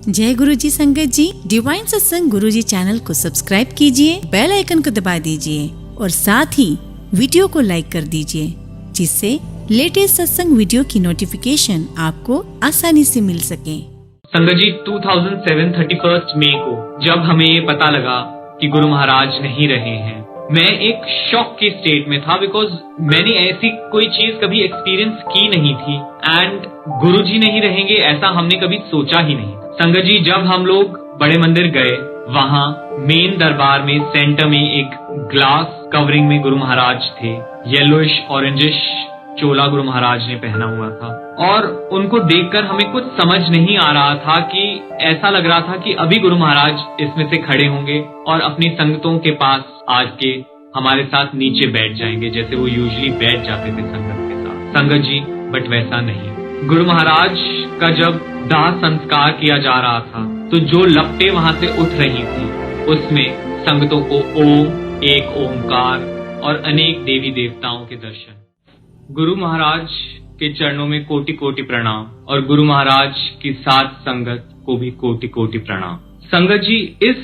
जय गुरु जी संगत जी, डिवाइन सत्संग गुरु जी चैनल को सब्सक्राइब कीजिए, बेल आइकन को दबा दीजिए और साथ ही वीडियो को लाइक कर दीजिए, जिससे लेटेस्ट सत्संग वीडियो की नोटिफिकेशन आपको आसानी से मिल सके। संगत जी 2007 31 मई को जब हमें ये पता लगा कि गुरु महाराज नहीं रहे हैं, मैं एक शॉक की स्टेट में था, बिकॉज मैंने ऐसी कोई चीज कभी एक्सपीरियंस की नहीं थी एंड गुरुजी नहीं रहेंगे ऐसा हमने कभी सोचा ही नहीं। संगत जी जब हम लोग बड़े मंदिर गए, वहाँ मेन दरबार में सेंटर में एक ग्लास कवरिंग में गुरु महाराज थे। येलोइश ऑरेंजिश चोला गुरु महाराज ने पहना हुआ था और उनको देखकर हमें कुछ समझ नहीं आ रहा था कि ऐसा लग रहा था कि अभी गुरु महाराज इसमें से खड़े होंगे और अपनी संगतों के पास आज के हमारे साथ नीचे बैठ जाएंगे, जैसे वो यूजुअली बैठ जाते थे संगत के साथ। संगत जी बट वैसा नहीं। गुरु महाराज का जब दाह संस्कार किया जा रहा था तो जो लपटें वहां से उठ रही थी उसमें संगतों को ओम, एक ओमकार और अनेक देवी देवताओं के दर्शन। गुरु महाराज के चरणों में कोटि कोटि प्रणाम और गुरु महाराज की साथ संगत को भी कोटि कोटि प्रणाम। संगत जी इस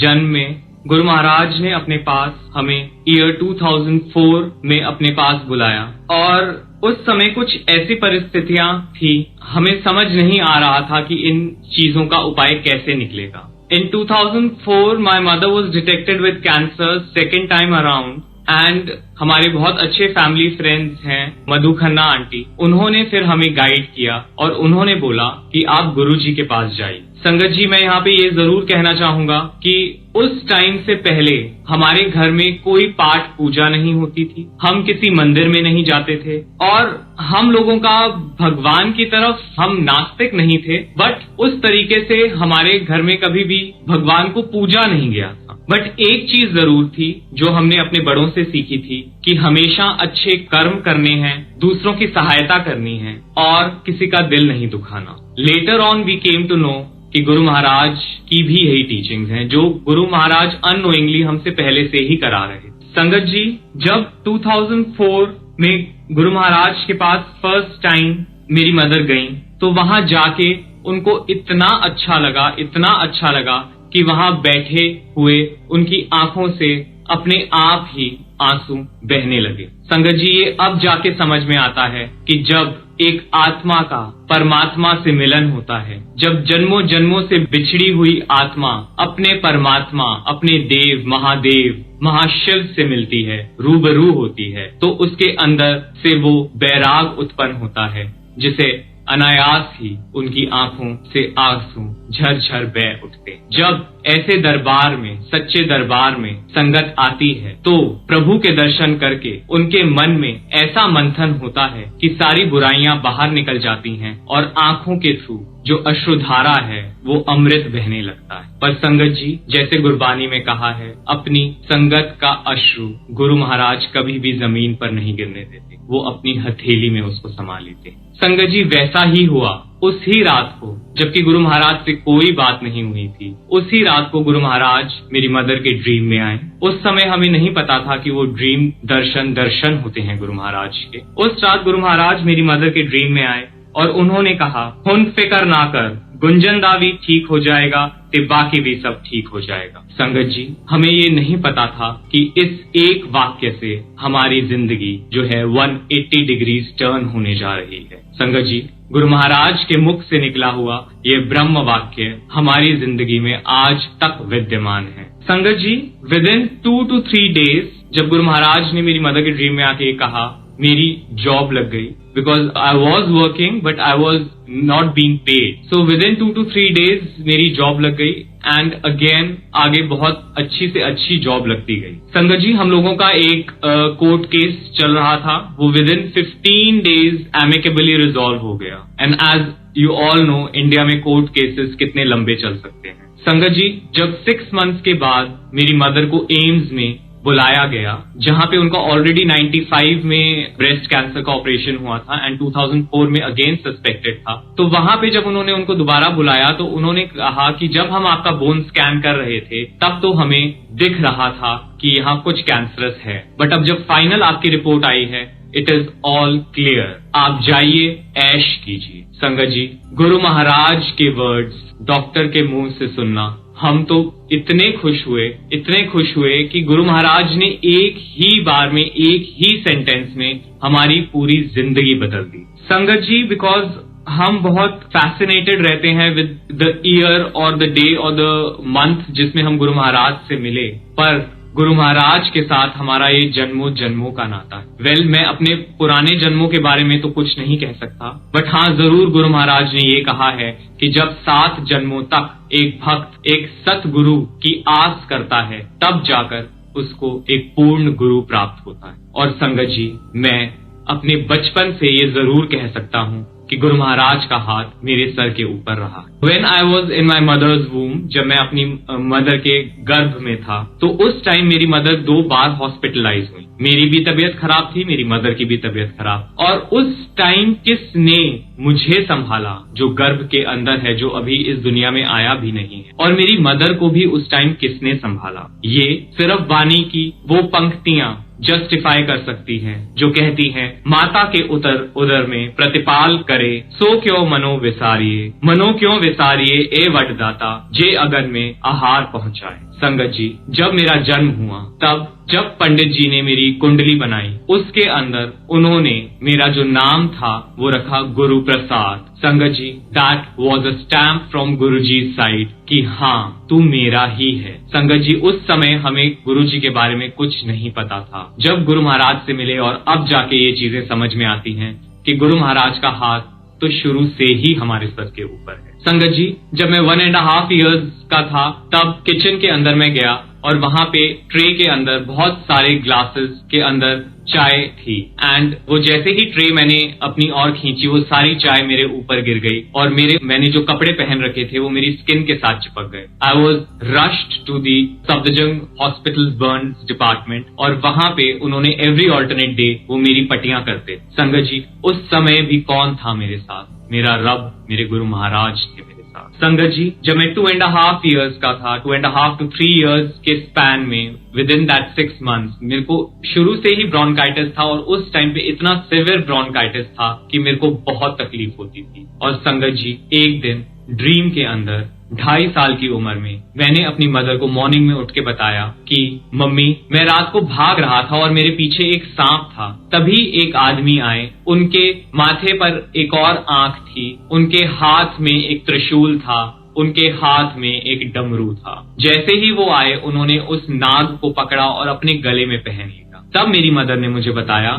जन्म में गुरु महाराज ने अपने पास हमें ईयर 2004 में अपने पास बुलाया और उस समय कुछ ऐसी परिस्थितियां थी, हमें समझ नहीं आ रहा था कि इन चीजों का उपाय कैसे निकलेगा। In 2004 my mother was detected with cancer second time around and हमारे बहुत अच्छे फैमिली फ्रेंड्स हैं मधु खन्ना आंटी, उन्होंने फिर हमें गाइड किया और उन्होंने बोला कि आप गुरुजी के पास जाइए। संगत जी मैं यहाँ पे ये जरूर कहना चाहूंगा कि उस टाइम से पहले हमारे घर में कोई पाठ पूजा नहीं होती थी, हम किसी मंदिर में नहीं जाते थे और हम लोगों का भगवान की तरफ हम नास्तिक नहीं थे, बट उस तरीके से हमारे घर में कभी भी भगवान को पूजा नहीं गया था। बट एक चीज जरूर थी जो हमने अपने बड़ों से सीखी थी कि हमेशा अच्छे कर्म करने हैं, दूसरों की सहायता करनी है और किसी का दिल नहीं दुखाना। Later on we came to know कि गुरु महाराज की भी यही टीचिंग्स हैं जो गुरु महाराज अननोइंगली हमसे पहले से ही करा रहे। संगत जी जब 2004 में गुरु महाराज के पास फर्स्ट टाइम मेरी मदर गई तो वहां जाके उनको इतना अच्छा लगा कि वहां बैठे हुए उनकी आंखों से अपने आप ही आंसू बहने लगे। संगत जी ये अब जाके समझ में आता है कि जब एक आत्मा का परमात्मा से मिलन होता है, जब जन्मों जन्मों से बिछड़ी हुई आत्मा अपने परमात्मा, अपने देव महादेव महाशिव से मिलती है, रूबरू होती है, तो उसके अंदर से वो बैराग उत्पन्न होता है जिसे अनायास ही उनकी आंखों से आंसू झरझर बह उठते। जब ऐसे दरबार में, सच्चे दरबार में संगत आती है तो प्रभु के दर्शन करके उनके मन में ऐसा मंथन होता है कि सारी बुराइयां बाहर निकल जाती हैं और आंखों के थ्रू जो अश्रुधारा है वो अमृत बहने लगता है। पर संगत जी जैसे गुरबानी में कहा है, अपनी संगत का अश्रु गुरु महाराज कभी भी जमीन पर नहीं गिरने देते, वो अपनी हथेली में उसको समा लेते। संगत जी वैसा ही हुआ उसी रात को, जबकि गुरु महाराज से कोई बात नहीं हुई थी, उसी रात को गुरु महाराज मेरी मदर के ड्रीम में आए। उस समय हमें नहीं पता था कि वो ड्रीम दर्शन होते हैं गुरु महाराज के। उस रात गुरु महाराज मेरी मदर के ड्रीम में आए और उन्होंने कहा, हुन फिकर ना कर, गुंजन दा भी ठीक हो जाएगा ते बाकी भी सब ठीक हो जाएगा। संगत जी हमें ये नहीं पता था कि इस एक वाक्य से हमारी जिंदगी जो है 180 डिग्रीज टर्न होने जा रही है। संगत जी गुरु महाराज के मुख से निकला हुआ ये ब्रह्म वाक्य हमारी जिंदगी में आज तक विद्यमान है। संगत जी विद इन 2 to 3 डेज जब गुरु महाराज ने मेरी मदर के ड्रीम में आके कहा, मेरी जॉब लग गई, because I was working but I was not being paid. So with in 2 to 3 days मेरी जॉब लग गई एंड अगेन आगे बहुत अच्छी से अच्छी जॉब लगती गई। संगत जी हम लोगों का एक कोर्ट केस चल रहा था, वो within 15 days amicably resolve हो गया। And as you all know India में कोर्ट केसेस कितने लंबे चल सकते हैं। संगत जी जब 6 मंथ्स के बाद मेरी मदर को एम्स में बुलाया गया, जहां पे उनका ऑलरेडी 95 में ब्रेस्ट कैंसर का ऑपरेशन हुआ था एंड 2004 में अगेन सस्पेक्टेड था, तो वहां पे जब उन्होंने उनको दोबारा बुलाया तो उन्होंने कहा कि जब हम आपका बोन स्कैन कर रहे थे तब तो हमें दिख रहा था कि यहाँ कुछ कैंसरस है, बट अब जब फाइनल आपकी रिपोर्ट आई है इट इज ऑल क्लियर, आप जाइए ऐश कीजिए। संगत जी, गुरु महाराज के वर्ड्स डॉक्टर के मुंह से सुनना, हम तो इतने खुश हुए कि गुरु महाराज ने एक ही बार में, एक ही सेंटेंस में हमारी पूरी जिंदगी बदल दी। संगत जी, बिकॉज हम बहुत फैसिनेटेड रहते हैं विद द ईयर और द डे और द मंथ जिसमें हम गुरु महाराज से मिले, पर गुरु महाराज के साथ हमारा ये जन्मों जन्मों का नाता है। वेल, मैं अपने पुराने जन्मों के बारे में तो कुछ नहीं कह सकता, बट हाँ जरूर गुरु महाराज ने ये कहा है कि जब 7 जन्मों तक एक भक्त एक सतगुरु की आस करता है, तब जाकर उसको एक पूर्ण गुरु प्राप्त होता है। और संगत जी, मैं अपने बचपन से ये जरूर कह सकता हूँ कि गुरु महाराज का हाथ मेरे सर के ऊपर रहा। When I was in my mother's womb, जब मैं अपनी मदर के गर्भ में था, तो उस टाइम मेरी मदर 2 बार हॉस्पिटलाइज हुई। मेरी भी तबीयत खराब थी, मेरी मदर की भी तबीयत खराब। और उस टाइम किसने मुझे संभाला, जो गर्भ के अंदर है, जो अभी इस दुनिया में आया भी नहीं है, और मेरी मदर को भी उस टाइम किसने संभाला, ये सिर्फ वाणी की वो पंक्तियां जस्टिफाई कर सकती हैं जो कहती हैं, माता के उदर में प्रतिपाल करे, सो क्यों मनो क्यों विसारिये ए वटदाता, जे अगन में आहार पहुंचाए। संगत जी, जब मेरा जन्म हुआ, तब जब पंडित जी ने मेरी कुंडली बनाई, उसके अंदर उन्होंने मेरा जो नाम था वो रखा गुरु प्रसाद। संगत जी, that was a stamp from Guru ji side कि हाँ, तू मेरा ही है। संगत जी, उस समय हमें गुरु जी के बारे में कुछ नहीं पता था। जब गुरु महाराज से मिले और अब जाके ये चीजें समझ में आती हैं कि गुरु महाराज का हाथ तो शुरू से ही हमारे सर के ऊपर है। संगत जी, जब मैं 1.5 years का था, तब किचन के अंदर मैं गया और वहां पे ट्रे के अंदर बहुत सारे ग्लासेस के अंदर चाय थी, एंड वो जैसे ही ट्रे मैंने अपनी ओर खींची, वो सारी चाय मेरे ऊपर गिर गई और मैंने जो कपड़े पहन रखे थे वो मेरी स्किन के साथ चिपक गए। I was rushed to the Safdarjung hospital burns department, और वहां पे उन्होंने एवरी ऑल्टरनेट डे वो मेरी पट्टियां करते। संगत जी, उस समय भी कौन था मेरे साथ? मेरा रब, मेरे गुरु महाराज थे मेरे साथ। संगत जी, जब मैं 2.5 years का था, 2.5 to 3 years के स्पैन में, विद इन दैट 6 months, मेरे को शुरू से ही ब्रोंकाइटिस था, और उस टाइम पे इतना सिवियर ब्रोंकाइटिस था कि मेरे को बहुत तकलीफ होती थी। और संगत जी, एक दिन ड्रीम के अंदर 2.5 साल की उम्र में मैंने अपनी मदर को मॉर्निंग में उठ के बताया कि मम्मी, मैं रात को भाग रहा था और मेरे पीछे एक सांप था। तभी एक आदमी आए, उनके माथे पर एक और आंख थी, उनके हाथ में एक त्रिशूल था, उनके हाथ में एक डमरू था। जैसे ही वो आए, उन्होंने उस नाग को पकड़ा और अपने गले में पहन लिया। तब मेरी मदर ने मुझे बताया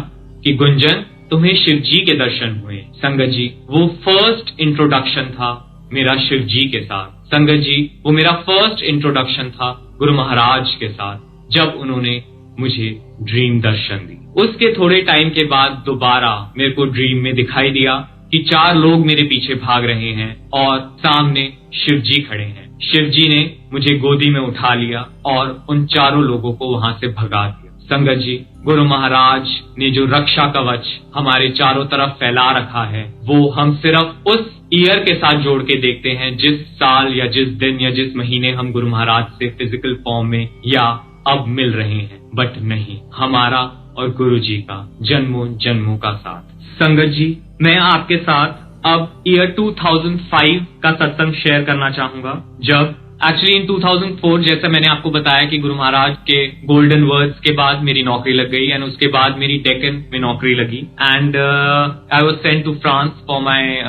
कि गुंजन, तुम्हें शिव जी के दर्शन हुए। संगत जी, वो फर्स्ट इंट्रोडक्शन था मेरा शिव जी के साथ। संगत जी, वो मेरा फर्स्ट इंट्रोडक्शन था गुरु महाराज के साथ, जब उन्होंने मुझे ड्रीम दर्शन दी। उसके थोड़े टाइम के बाद दोबारा मेरे को ड्रीम में दिखाई दिया कि 4 लोग मेरे पीछे भाग रहे हैं और सामने शिव जी खड़े हैं। शिव जी ने मुझे गोदी में उठा लिया और उन 4 लोगों को वहां से भगा दिया। संगत जी, गुरु महाराज ने जो रक्षा कवच हमारे चारों तरफ फैला रखा है, वो हम सिर्फ उस ईयर के साथ जोड़ के देखते हैं, जिस साल या जिस दिन या जिस महीने हम गुरु महाराज से फिजिकल फॉर्म में या अब मिल रहे हैं, बट नहीं, हमारा और गुरु जी का जन्मों जन्मों का साथ। संगत जी, मैं आपके साथ अब ईयर 2005 का सत्संग शेयर करना चाहूंगा, जब एक्चुअली इन 2004, जैसा मैंने आपको बताया कि गुरु महाराज के गोल्डन वर्ड्स के बाद मेरी नौकरी लग गई, एंड उसके बाद मेरी डेक्कन में नौकरी लगी, and I was sent to France for my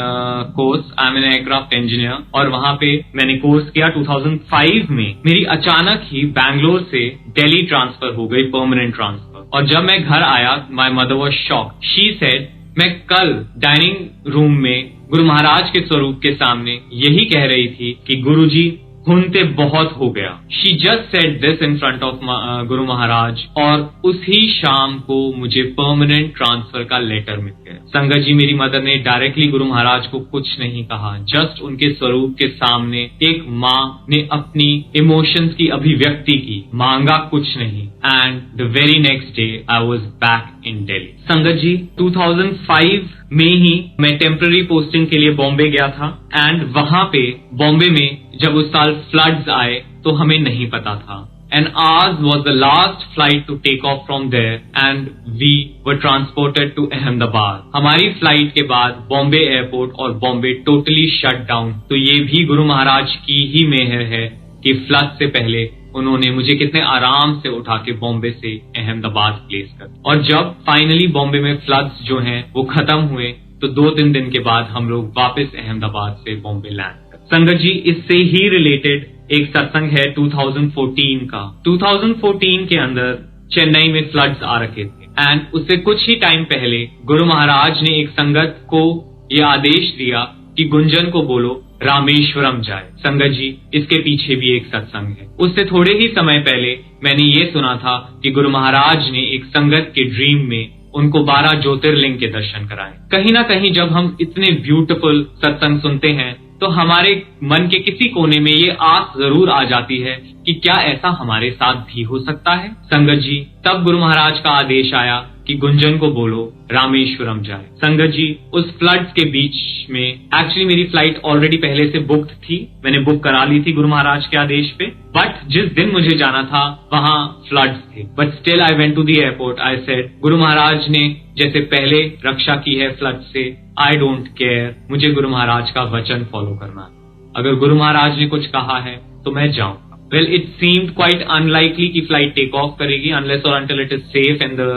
course. I am an aircraft engineer, और वहां पे मैंने कोर्स किया। 2005 में मेरी अचानक ही बैंगलोर से दिल्ली ट्रांसफर हो गई, परमानेंट ट्रांसफर। और जब मैं घर आया, my mother was shocked. She said, मैं कल डाइनिंग रूम में गुरु महाराज के स्वरूप के सामने यही कह रही थी कि गुरुजी घूमते बहुत हो गया। She just said this in front of Guru Maharaj, और उसी शाम को मुझे परमानेंट ट्रांसफर का लेटर मिल गया। संगत जी, मेरी मदर ने डायरेक्टली गुरु महाराज को कुछ नहीं कहा, जस्ट उनके स्वरूप के सामने एक माँ ने अपनी इमोशंस की अभिव्यक्ति की, मांगा कुछ नहीं, and the very next day I was back in Delhi. संगत जी, 2005 में ही मैं टेम्पररी पोस्टिंग के लिए बॉम्बे गया था, एंड वहां पे बॉम्बे में जब उस साल फ्लड्स आए तो हमें नहीं पता था and ours was the last flight to take off from there and we were transported to Ahmedabad. हमारी फ्लाइट के बाद बॉम्बे एयरपोर्ट और बॉम्बे टोटली शट डाउन। तो ये भी गुरु महाराज की ही मेहर है कि फ्लड से पहले उन्होंने मुझे कितने आराम से उठा के बॉम्बे से अहमदाबाद प्लेस कर। और जब फाइनली बॉम्बे में फ्लड्स जो हैं वो खत्म हुए तो 2-3 दिन के बाद हम लोग वापस अहमदाबाद से बॉम्बे लैंड कर। संगत जी, इससे ही रिलेटेड एक सत्संग है 2014 का। 2014 के अंदर चेन्नई में फ्लड्स आ रखे थे एंड उससे कुछ ही टाइम पहले गुरु महाराज ने एक संगत को ये आदेश दिया कि गुंजन को बोलो रामेश्वरम जाए। संगत जी, इसके पीछे भी एक सत्संग है। उससे थोड़े ही समय पहले मैंने ये सुना था कि गुरु महाराज ने एक संगत के ड्रीम में उनको 12 ज्योतिर्लिंग के दर्शन कराए। कहीं ना कहीं जब हम इतने ब्यूटीफुल सत्संग सुनते हैं तो हमारे मन के किसी कोने में ये आस जरूर आ जाती है कि क्या ऐसा हमारे साथ भी हो सकता है। संगत जी, तब गुरु महाराज का आदेश आया कि गुंजन को बोलो रामेश्वरम जाए। संगत जी, उस फ्लड्स के बीच में एक्चुअली मेरी फ्लाइट ऑलरेडी पहले से बुक्ड थी, मैंने बुक करा ली थी गुरु महाराज के आदेश पे, बट जिस दिन मुझे जाना था वहां फ्लड्स थे। But still I went to the airport. I said गुरु महाराज ने जैसे पहले रक्षा की है फ्लड से, आई डोंट केयर, मुझे गुरु महाराज का वचन फॉलो करना है। अगर गुरु महाराज ने कुछ कहा है तो मैं जाऊंगा। Well, it seemed quite unlikely कि फ्लाइट टेक ऑफ करेगी unless or until it is safe and the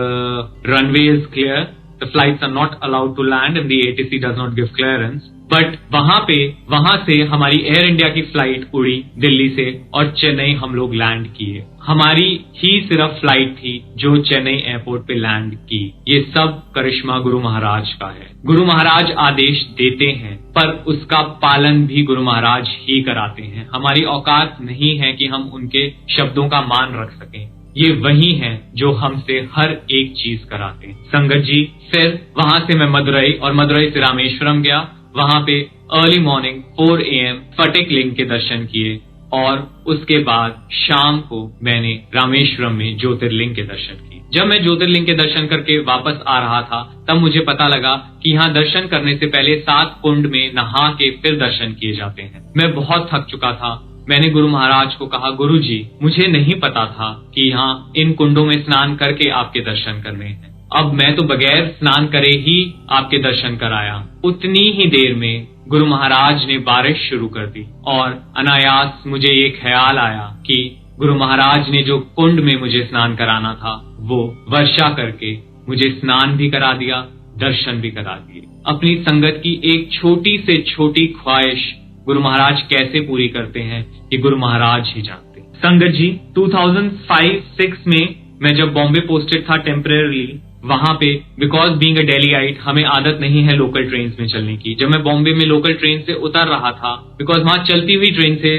runway is clear. The flights are not allowed to land and the ATC does not give clearance. But वहां से हमारी air India की flight उड़ी दिल्ली से और चेन्नई हम लोग लैंड किए। हमारी ही सिर्फ फ्लाइट थी जो चेन्नई एयरपोर्ट पे लैंड की। ये सब करिश्मा गुरु महाराज का है। गुरु महाराज आदेश देते हैं पर उसका पालन भी गुरु महाराज ही कराते हैं। हमारी औकात नहीं है कि हम उनके शब्दों का मान रख सकें। ये वही हैं जो हमसे हर एक चीज कराते हैं। संगत जी, फिर वहां से मैं मदुरई और मदुरई से रामेश्वरम गया। वहां पे अर्ली मॉर्निंग 4 AM फटिक लिंग के दर्शन किए और उसके बाद शाम को मैंने रामेश्वरम में ज्योतिर्लिंग के दर्शन किए। जब मैं ज्योतिर्लिंग के दर्शन करके वापस आ रहा था तब मुझे पता लगा कि यहाँ दर्शन करने से पहले 7 कुंड में नहा के फिर दर्शन किए जाते हैं। मैं बहुत थक चुका था। मैंने गुरु महाराज को कहा, गुरु जी, मुझे नहीं पता था कि यहाँ इन कुंडों में स्नान करके आपके दर्शन करने हैं। अब मैं तो बगैर स्नान करे ही आपके दर्शन कराया। उतनी ही देर में गुरु महाराज ने बारिश शुरू कर दी और अनायास मुझे ये ख्याल आया कि गुरु महाराज ने जो कुंड में मुझे स्नान कराना था वो वर्षा करके मुझे स्नान भी करा दिया, दर्शन भी करा दिए। अपनी संगत की एक छोटी से छोटी ख्वाहिश गुरु महाराज कैसे पूरी करते हैं ये गुरु महाराज ही जानते। संगत जी, 2005-06 में मैं जब बॉम्बे पोस्टेड था टेम्परेरीली, वहां पे बिकॉज बीइंग अ दिल्लीइट हमें आदत नहीं है लोकल ट्रेन में चलने की। जब मैं बॉम्बे में लोकल ट्रेन से उतर रहा था, बिकॉज वहां चलती हुई ट्रेन से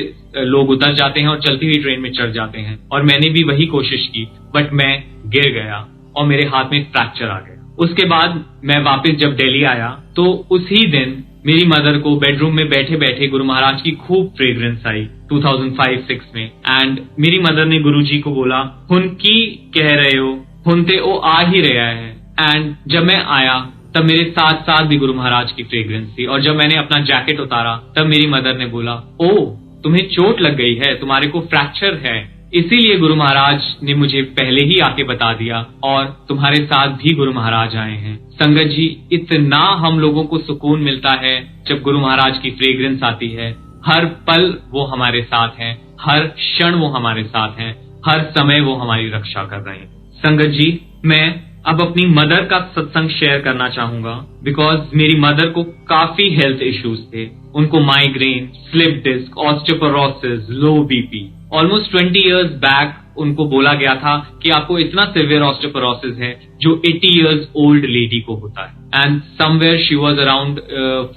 लोग उतर जाते हैं और चलती हुई ट्रेन में चढ़ जाते हैं, और मैंने भी वही कोशिश की, बट मैं गिर गया और मेरे हाथ में फ्रैक्चर आ गया। उसके बाद मैं वापस जब दिल्ली आया तो उसी दिन मेरी मदर को बेडरूम में बैठे बैठे गुरु महाराज की खूब फ्रेग्रेंस आई 2005-06 में। एंड मेरी मदर ने गुरुजी को बोला, हुन की कह रहे हो, हुनते ओ आ ही रहा है। एंड जब मैं आया तब मेरे साथ साथ भी गुरु महाराज की फ्रेग्रेंस थी। और जब मैंने अपना जैकेट उतारा तब मेरी मदर ने बोला, ओ तुम्हें चोट लग गई है, तुम्हारे को फ्रैक्चर है, इसीलिए गुरु महाराज ने मुझे पहले ही आके बता दिया और तुम्हारे साथ भी गुरु महाराज आए हैं। संगत जी, इतना हम लोगों को सुकून मिलता है जब गुरु महाराज की फ्रेग्रेंस आती है। हर पल वो हमारे साथ हैं, हर क्षण वो हमारे साथ हैं, हर समय वो हमारी रक्षा कर रहे हैं। संगत जी, मैं अब अपनी मदर का सत्संग शेयर करना चाहूंगा बिकॉज मेरी मदर को काफी हेल्थ इश्यूज थे। उनको migraine, slip disc, osteoporosis, low BP. Almost 20 years back उनको बोला गया था कि आपको इतना सिवियर ऑस्टियोपोरोसिस है जो 80 years ओल्ड लेडी को होता है। And somewhere she was around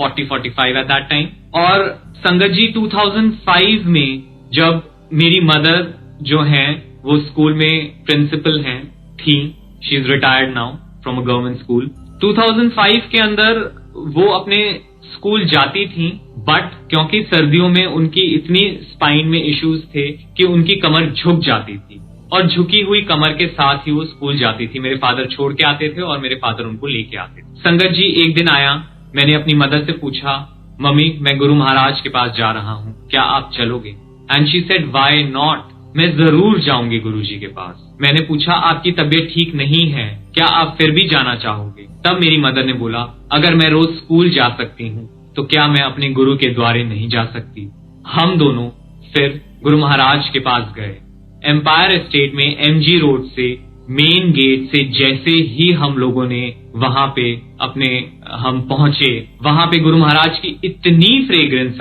40-45 at that time. और संगत जी, 2005 में जब मेरी मदर जो है वो स्कूल में प्रिंसिपल हैं थी, she is retired now from a government school. 2005 के अंदर वो अपने स्कूल जाती थी, बट क्योंकि सर्दियों में उनकी इतनी स्पाइन में इश्यूज थे कि उनकी कमर झुक जाती थी और झुकी हुई कमर के साथ ही वो स्कूल जाती थी। मेरे फादर छोड़ के आते थे और मेरे फादर उनको लेके आते थे। संगत जी, एक दिन आया, मैंने अपनी मदर से पूछा, मम्मी मैं गुरु महाराज के पास जा रहा हूँ, क्या आप चलोगे? And she said, why not? मैं जरूर जाऊंगी गुरुजी के पास। मैंने पूछा, आपकी तबीयत ठीक नहीं है क्या, आप फिर भी जाना चाहोगे? तब मेरी मदर ने बोला, अगर मैं रोज स्कूल जा सकती हूँ तो क्या मैं अपने गुरु के द्वारे नहीं जा सकती? हम दोनों फिर गुरु महाराज के पास गए। एम्पायर एस्टेट में MG रोड से मेन गेट से जैसे ही हम लोगों ने वहां पे हम पहुंचे, वहां पे गुरु महाराज की इतनी फ्रेग्रेंस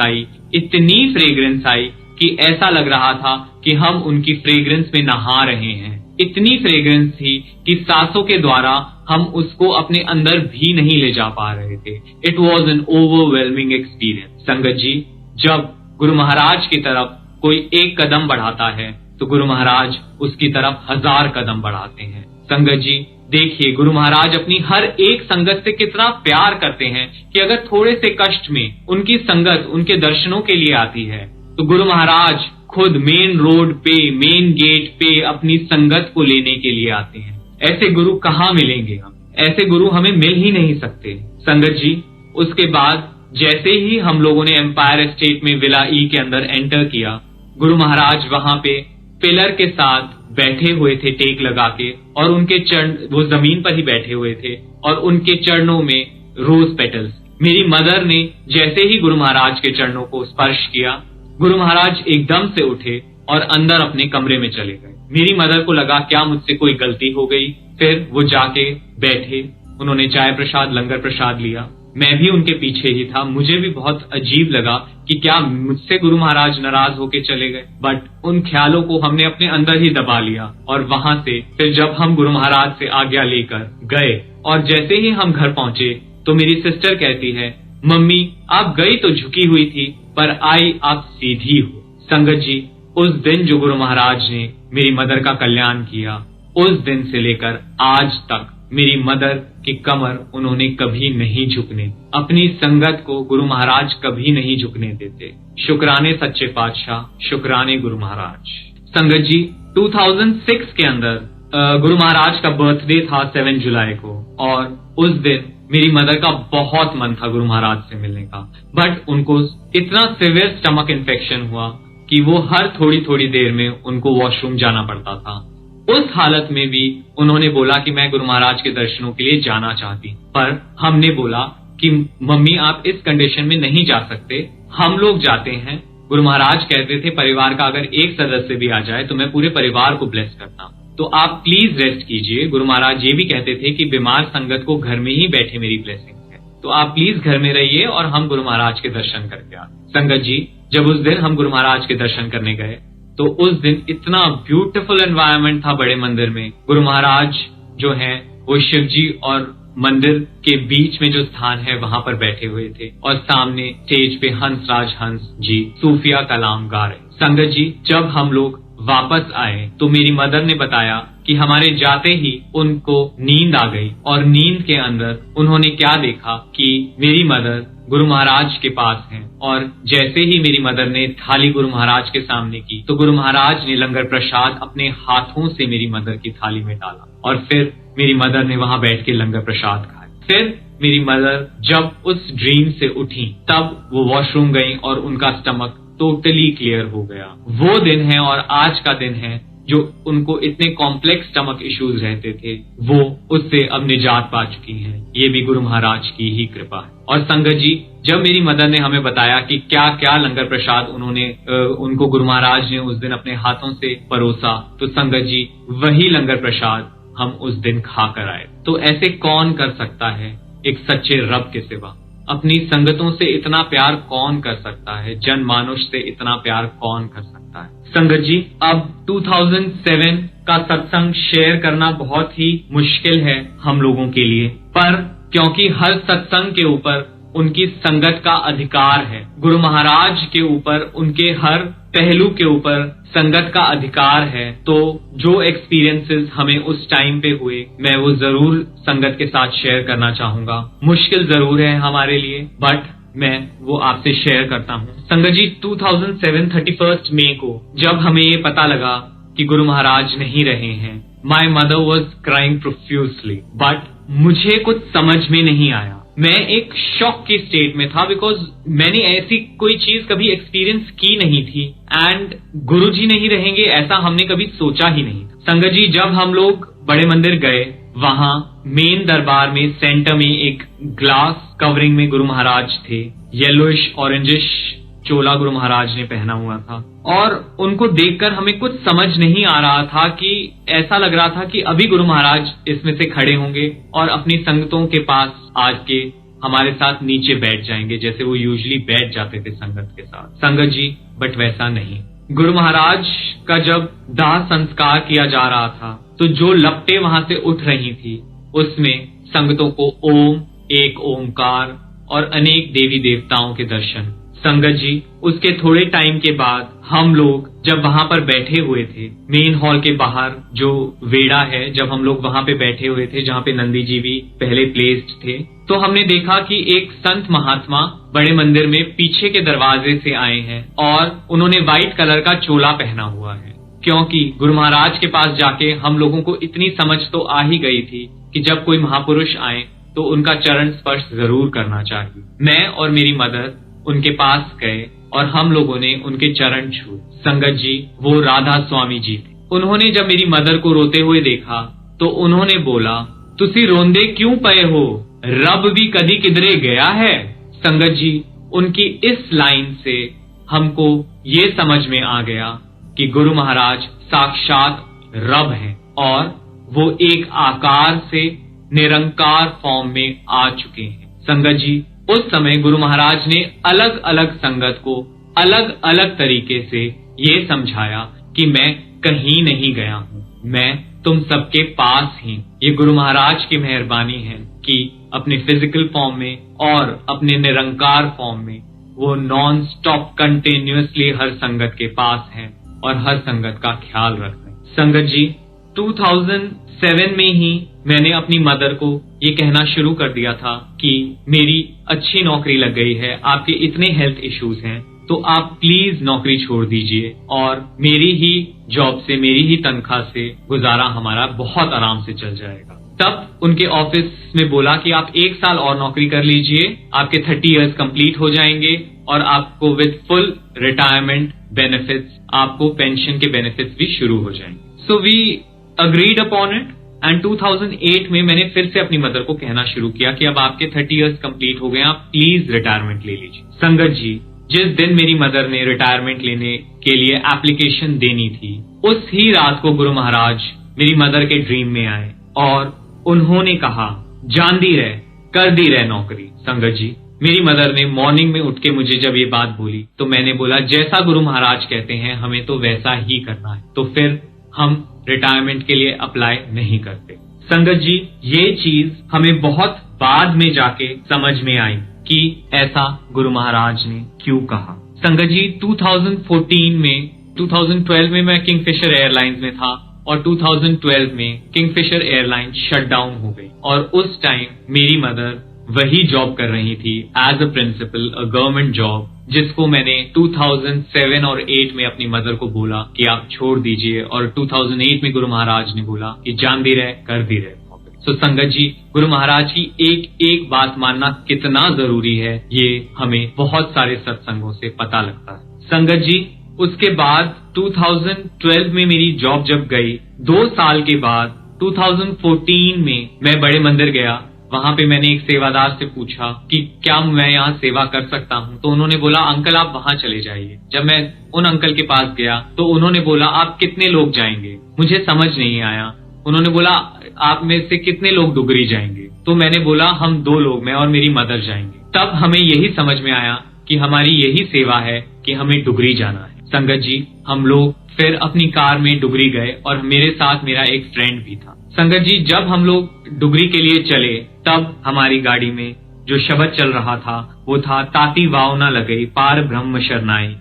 आई कि ऐसा लग रहा था कि हम उनकी फ्रेग्रेंस में नहा रहे हैं। इतनी फ्रेग्रेंस थी कि सांसों के द्वारा हम उसको अपने अंदर भी नहीं ले जा पा रहे थे। It was an overwhelming experience. संगत जी, जब गुरु महाराज की तरफ कोई एक कदम बढ़ाता है तो गुरु महाराज उसकी तरफ 1000 कदम बढ़ाते हैं। संगत जी देखिए, गुरु महाराज अपनी हर एक संगत से कितना प्यार करते हैं कि अगर थोड़े से कष्ट में उनकी संगत उनके दर्शनों के लिए आती है तो गुरु महाराज खुद मेन रोड पे, मेन गेट पे अपनी संगत को लेने के लिए आते हैं। ऐसे गुरु कहाँ मिलेंगे? हम ऐसे गुरु हमें मिल ही नहीं सकते। संगत जी, उसके बाद जैसे ही हम लोगों ने एम्पायर एस्टेट में विला ई के अंदर एंटर किया, गुरु महाराज वहां पे पिलर के साथ बैठे हुए थे टेक लगा के, और उनके चरण, वो जमीन पर ही बैठे हुए थे और उनके चरणों में रोज पेटल्स। मेरी मदर ने जैसे ही गुरु महाराज के चरणों को स्पर्श किया, गुरु महाराज एकदम से उठे और अंदर अपने कमरे में चले गए। मेरी मदर को लगा क्या मुझसे कोई गलती हो गई। फिर वो जाके बैठे, उन्होंने चाय प्रसाद, लंगर प्रसाद लिया। मैं भी उनके पीछे ही था। मुझे भी बहुत अजीब लगा कि क्या मुझसे गुरु महाराज नाराज होके चले गए, बट उन ख्यालों को हमने अपने अंदर ही दबा लिया। और वहां से फिर जब हम गुरु महाराज से आज्ञा लेकर गए और जैसे ही हम घर पहुंचे तो मेरी सिस्टर कहती है, मम्मी आप गई तो झुकी हुई थी पर आई आप सीधी हो। संगत जी, उस दिन जो गुरु महाराज ने मेरी मदर का कल्याण किया, उस दिन से लेकर आज तक मेरी मदर की कमर उन्होंने कभी नहीं झुकने, अपनी संगत को गुरु महाराज कभी नहीं झुकने देते। शुक्राने सच्चे पातशाह, शुक्राने गुरु महाराज। संगत जी, 2006 के अंदर गुरु महाराज का बर्थडे था 7 जुलाई को, और उस दिन मेरी मदर का बहुत मन था गुरु महाराज से मिलने का, बट उनको इतना सिवियर स्टमक इन्फेक्शन हुआ कि वो हर थोड़ी थोड़ी देर में उनको वॉशरूम जाना पड़ता था। उस हालत में भी उन्होंने बोला कि मैं गुरु महाराज के दर्शनों के लिए जाना चाहती, पर हमने बोला कि मम्मी आप इस कंडीशन में नहीं जा सकते, हम लोग जाते हैं। गुरु महाराज कहते थे परिवार का अगर एक सदस्य भी आ जाए तो मैं पूरे परिवार को ब्लेस करता हूं, तो आप प्लीज रेस्ट कीजिए। गुरु महाराज ये भी कहते थे कि बीमार संगत को घर में ही बैठे मेरी ब्लेसिंग है, तो आप प्लीज घर में रहिए और हम गुरु महाराज के दर्शन करके आते। संगत जी, जब उस दिन हम गुरु महाराज के दर्शन करने गए तो उस दिन इतना ब्यूटीफुल एनवायरनमेंट था बड़े मंदिर में। गुरु महाराज जो है वो शिव जी और मंदिर के बीच में जो स्थान है वहां पर बैठे हुए थे, और सामने स्टेज पे हंसराज हंस जी सूफिया कलाम गा रहे। संगत जी, जब हम लोग वापस आए तो मेरी मदर ने बताया कि हमारे जाते ही उनको नींद आ गई, और नींद के अंदर उन्होंने क्या देखा कि मेरी मदर गुरु महाराज के पास हैं, और जैसे ही मेरी मदर ने थाली गुरु महाराज के सामने की तो गुरु महाराज ने लंगर प्रसाद अपने हाथों से मेरी मदर की थाली में डाला, और फिर मेरी मदर ने वहां बैठ के लंगर प्रसाद खाया। फिर मेरी मदर जब उस ड्रीम से उठी तब वो वॉशरूम गई और उनका स्टमक टोटली क्लियर हो गया। वो दिन है और आज का दिन है जो उनको इतने कॉम्प्लेक्स स्टमक इश्यूज रहते थे, वो उससे अब निजात पा चुकी हैं। ये भी गुरु महाराज की ही कृपा है। और संगत जी, जब मेरी मदर ने हमें बताया कि क्या क्या लंगर प्रसाद उनको गुरु महाराज ने उस दिन अपने हाथों से परोसा, तो संगत जी वही लंगर प्रसाद हम उस दिन खा कर आए। तो ऐसे कौन कर सकता है एक सच्चे रब के सिवा? अपनी संगतों से इतना प्यार कौन कर सकता है? जनमानुष से इतना प्यार कौन कर सकता है? संगत जी, अब 2007 का सत्संग शेयर करना बहुत ही मुश्किल है हम लोगों के लिए, पर क्योंकि हर सत्संग के ऊपर उनकी संगत का अधिकार है, गुरु महाराज के ऊपर उनके हर पहलू के ऊपर संगत का अधिकार है, तो जो एक्सपीरियंसेस हमें उस टाइम पे हुए मैं वो जरूर संगत के साथ शेयर करना चाहूंगा। मुश्किल जरूर है हमारे लिए, बट मैं वो आपसे शेयर करता हूँ। संगत जी, 2007 31 मई को जब हमें ये पता लगा कि गुरु महाराज नहीं रहे हैं, my mother was crying profusely, but मुझे कुछ समझ में नहीं आया। मैं एक शॉक की स्टेट में था, बिकॉज मैंने ऐसी कोई चीज कभी एक्सपीरियंस की नहीं थी, एंड गुरुजी नहीं रहेंगे ऐसा हमने कभी सोचा ही नहीं। संगत जी, जब हम लोग बड़े मंदिर गए, वहां मेन दरबार में सेंटर में एक ग्लास कवरिंग में गुरु महाराज थे। येलोइश ऑरेंजिश चोला गुरु महाराज ने पहना हुआ था और उनको देखकर हमें कुछ समझ नहीं आ रहा था कि ऐसा लग रहा था कि अभी गुरु महाराज इसमें से खड़े होंगे और अपनी संगतों के पास आके हमारे साथ नीचे बैठ जाएंगे, जैसे वो यूजुअली बैठ जाते थे संगत के साथ। संगत जी, बट वैसा नहीं। गुरु महाराज का जब दाह संस्कार किया जा रहा था तो जो लपटें वहां से उठ रही थी उसमें संगतों को ओम, एक ओमकार और अनेक देवी देवताओं के दर्शन। संगत जी, उसके थोड़े टाइम के बाद हम लोग जब वहां पर बैठे हुए थे, मेन हॉल के बाहर जो वेड़ा है, जब हम लोग वहां पे बैठे हुए थे जहां पे नंदी जी भी पहले प्लेस्ड थे, तो हमने देखा कि एक संत महात्मा बड़े मंदिर में पीछे के दरवाजे से आए हैं और उन्होंने व्हाइट कलर का चोला पहना हुआ है, क्योंकि गुरु महाराज के पास जाके हम लोगों को इतनी समझ तो आ ही गई थी कि जब कोई महापुरुष आए तो उनका चरण स्पर्श जरूर करना चाहिए। मैं और मेरी मदर उनके पास गए और हम लोगों ने उनके चरण छुए। संगत जी, वो राधा स्वामी जी थे। उन्होंने जब मेरी मदर को रोते हुए देखा तो उन्होंने बोला, तुसी रोंदे क्यों पए हो, रब भी कदी किधरे गया है। संगत जी, उनकी इस लाइन से हमको ये समझ में आ गया कि गुरु महाराज साक्षात रब हैं और वो एक आकार से निरंकार फॉर्म में आ चुके हैं। संगत जी, उस समय गुरु महाराज ने अलग अलग संगत को अलग अलग तरीके से ये समझाया कि मैं कहीं नहीं गया हूँ, मैं तुम सबके पास ही। ये गुरु महाराज की मेहरबानी है कि अपने फिजिकल फॉर्म में और अपने निरंकार फॉर्म में वो नॉन स्टॉप कंटिन्यूअसली हर संगत के पास है और हर संगत का ख्याल रख रहे हैं। संगत जी, 2007 में ही मैंने अपनी मदर को ये कहना शुरू कर दिया था कि मेरी अच्छी नौकरी लग गई है, आपके इतने हेल्थ इश्यूज हैं तो आप प्लीज नौकरी छोड़ दीजिए और मेरी ही जॉब से, मेरी ही तनख्वाह से गुजारा हमारा बहुत आराम से चल जाएगा। तब उनके ऑफिस में बोला कि आप 1 साल और नौकरी कर लीजिए, आपके 30 इयर्स कंप्लीट हो जाएंगे और आपको विद फुल रिटायरमेंट बेनिफिट्स, आपको पेंशन के बेनिफिट्स भी शुरू हो जाएंगे। So we agreed upon it and 2008 में मैंने फिर से अपनी मदर को कहना शुरू किया कि अब आपके 30 इयर्स कंप्लीट हो गए, आप प्लीज रिटायरमेंट ले लीजिए। संगत जी, जिस दिन मेरी मदर ने रिटायरमेंट लेने के लिए एप्लीकेशन देनी थी, उस ही रात को गुरु महाराज मेरी मदर के ड्रीम में आए और उन्होंने कहा, जान दी रह, कर दी रह नौकरी। संगत जी, मेरी मदर ने मॉर्निंग में उठ के मुझे जब ये बात बोली तो मैंने बोला, जैसा गुरु महाराज कहते हैं हमें तो वैसा ही करना है, तो फिर हम रिटायरमेंट के लिए अप्लाई नहीं करते। संगत जी, ये चीज हमें बहुत बाद में जाके समझ में आई कि ऐसा गुरु महाराज ने क्यों कहा। संगत जी, 2012 में मैं किंगफिशर एयरलाइंस में था और 2012 में किंगफिशर एयरलाइंस शट डाउन हो गई और उस टाइम मेरी मदर वही जॉब कर रही थी as a principal, a government job, जिसको मैंने 2007 और 8 में अपनी मदर को बोला कि आप छोड़ दीजिए और 2008 में गुरु महाराज ने बोला कि जान दी रहे, कर दी रहे। सो संगत जी, गुरु महाराज की एक एक बात मानना कितना जरूरी है ये हमें बहुत सारे सत्संगों से पता लगता है। संगत जी, उसके बाद 2012 में मेरी जॉब जब गई, 2 साल के बाद 2014 में मैं बड़े मंदिर गया। वहां पे मैंने एक सेवादार से पूछा कि क्या मैं यहाँ सेवा कर सकता हूँ, तो उन्होंने बोला, अंकल आप वहां चले जाइए। जब मैं उन अंकल के पास गया तो उन्होंने बोला, आप कितने लोग जाएंगे? मुझे समझ नहीं आया। उन्होंने बोला, आप में से कितने लोग डुगरी जाएंगे? तो मैंने बोला, हम 2 लोग, मैं और मेरी मदर जाएंगे। तब हमें यही समझ में आया कि हमारी यही सेवा है कि हमें डुगरी जाना है। संगत जी, हम लोग फिर अपनी कार में डुगरी गए और मेरे साथ मेरा एक फ्रेंड भी था। संगत जी, जब हम लोग डुगरी के लिए चले तब हमारी गाड़ी में जो शब्द चल रहा था वो था, ताती वाव ना लगे पार ब्रह्म शरनाई,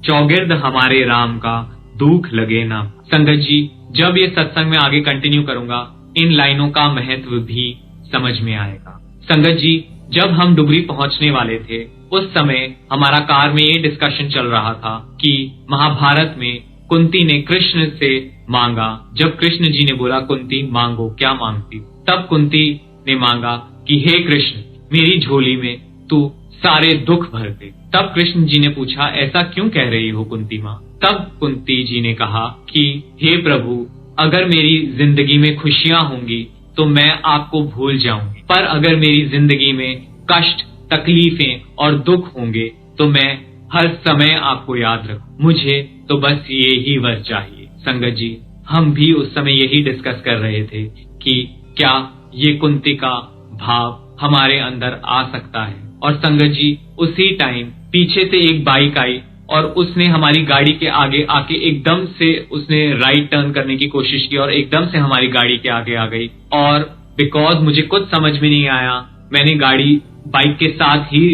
चौगिर्द हमारे राम का दुख लगे ना। संगत जी, जब ये सत्संग में आगे कंटिन्यू करूंगा इन लाइनों का महत्व भी समझ में आएगा। संगत जी, जब हम डुगरी पहुंचने वाले थे उस समय हमारा कार में ये डिस्कशन चल रहा था कि महाभारत में कुंती ने कृष्ण से मांगा, जब कृष्ण जी ने बोला कुंती मांगो, क्या मांगती? तब कुंती ने मांगा कि हे कृष्ण, मेरी झोली में तू सारे दुख भर दे। तब कृष्ण जी ने पूछा, ऐसा क्यों कह रही हो कुंती माँ? तब कुंती जी ने कहा कि हे प्रभु, अगर मेरी जिंदगी में खुशियां होंगी तो मैं आपको भूल जाऊंगी, पर अगर मेरी जिंदगी में कष्ट, तकलीफें और दुख होंगे तो मैं हर समय आपको याद रखूं। मुझे तो बस ये ही वर चाहिए। संगत जी, हम भी उस समय यही डिस्कस कर रहे थे कि क्या ये कुंती का भाव हमारे अंदर आ सकता है। और संगत जी, उसी टाइम पीछे से एक बाइक आई और उसने हमारी गाड़ी के आगे आके एकदम से उसने राइट टर्न करने की कोशिश की और एकदम से हमारी गाड़ी के आगे आ गई। और बिकॉज मुझे कुछ समझ में नहीं आया, मैंने गाड़ी बाइक के साथ ही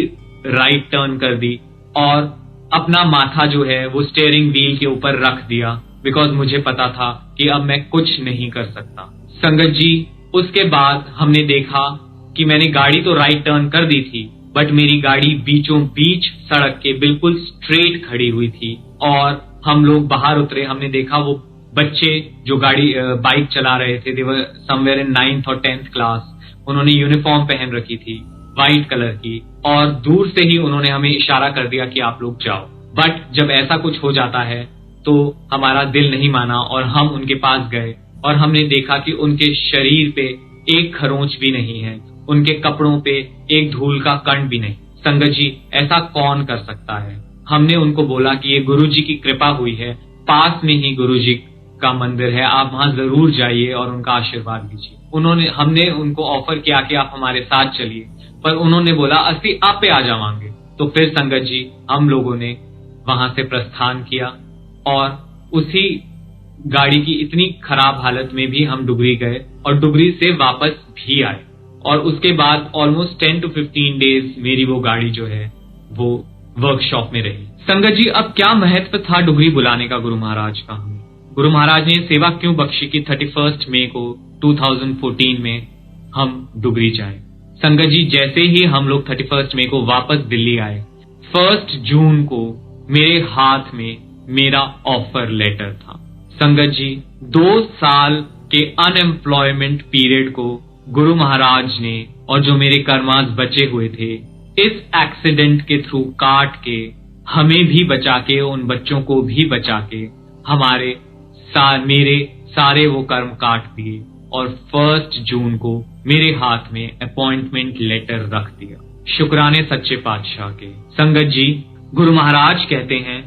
राइट टर्न कर दी और अपना माथा जो है वो स्टीयरिंग व्हील के ऊपर रख दिया, बिकॉज मुझे पता था कि अब मैं कुछ नहीं कर सकता। संगत जी, उसके बाद हमने देखा कि मैंने गाड़ी तो राइट टर्न कर दी थी, बट मेरी गाड़ी बीचों बीच सड़क के बिल्कुल स्ट्रेट खड़ी हुई थी। और हम लोग बाहर उतरे, हमने देखा वो बच्चे जो बाइक चला रहे थे, दे वर समवेयर इन 9th और 10th क्लास। उन्होंने यूनिफॉर्म पहन रखी थी व्हाइट कलर की, और दूर से ही उन्होंने हमें इशारा कर दिया कि आप लोग जाओ। बट जब ऐसा कुछ हो जाता है तो हमारा दिल नहीं माना और हम उनके पास गए और हमने देखा कि उनके शरीर पे एक खरोंच भी नहीं है, उनके कपड़ों पे एक धूल का कण भी नहीं। संगत जी, ऐसा कौन कर सकता है? हमने उनको बोला कि ये गुरु जी की कृपा हुई है, पास में ही गुरु जी का मंदिर है, आप वहां जरूर जाइए और उनका आशीर्वाद लीजिए। हमने उनको ऑफर किया कि आप हमारे साथ चलिए, पर उन्होंने बोला असली आप पे आ जावांगे। तो फिर संगत जी, हम लोगों ने वहां से प्रस्थान किया और उसी गाड़ी की इतनी खराब हालत में भी हम डुगरी गए और डुगरी से वापस भी आए। और उसके बाद ऑलमोस्ट 10 to 15 डेज मेरी वो गाड़ी जो है वो वर्कशॉप में रही। संगत जी, अब क्या महत्व था डुगरी बुलाने का गुरु महाराज का? हमें गुरु महाराज ने सेवा क्यों बख्शी कि 31 मई को 2014 में हम डुगरी जाए? संगत जी, जैसे ही हम लोग 31 मई को वापस दिल्ली आए, 1 जून को मेरे हाथ में मेरा ऑफर लेटर था। संगत जी, 2 साल के अनएम्प्लॉयमेंट पीरियड को गुरु महाराज ने और जो मेरे कर्मास बचे हुए थे, इस एक्सीडेंट के थ्रू काट के हमें भी बचा के, उन बच्चों को भी बचा के मेरे सारे वो कर्म काट दिए और 1 जून को मेरे हाथ में अपॉइंटमेंट लेटर रख दिया। शुक्राने सच्चे पातशाह के। संगत जी, गुरु महाराज कहते हैं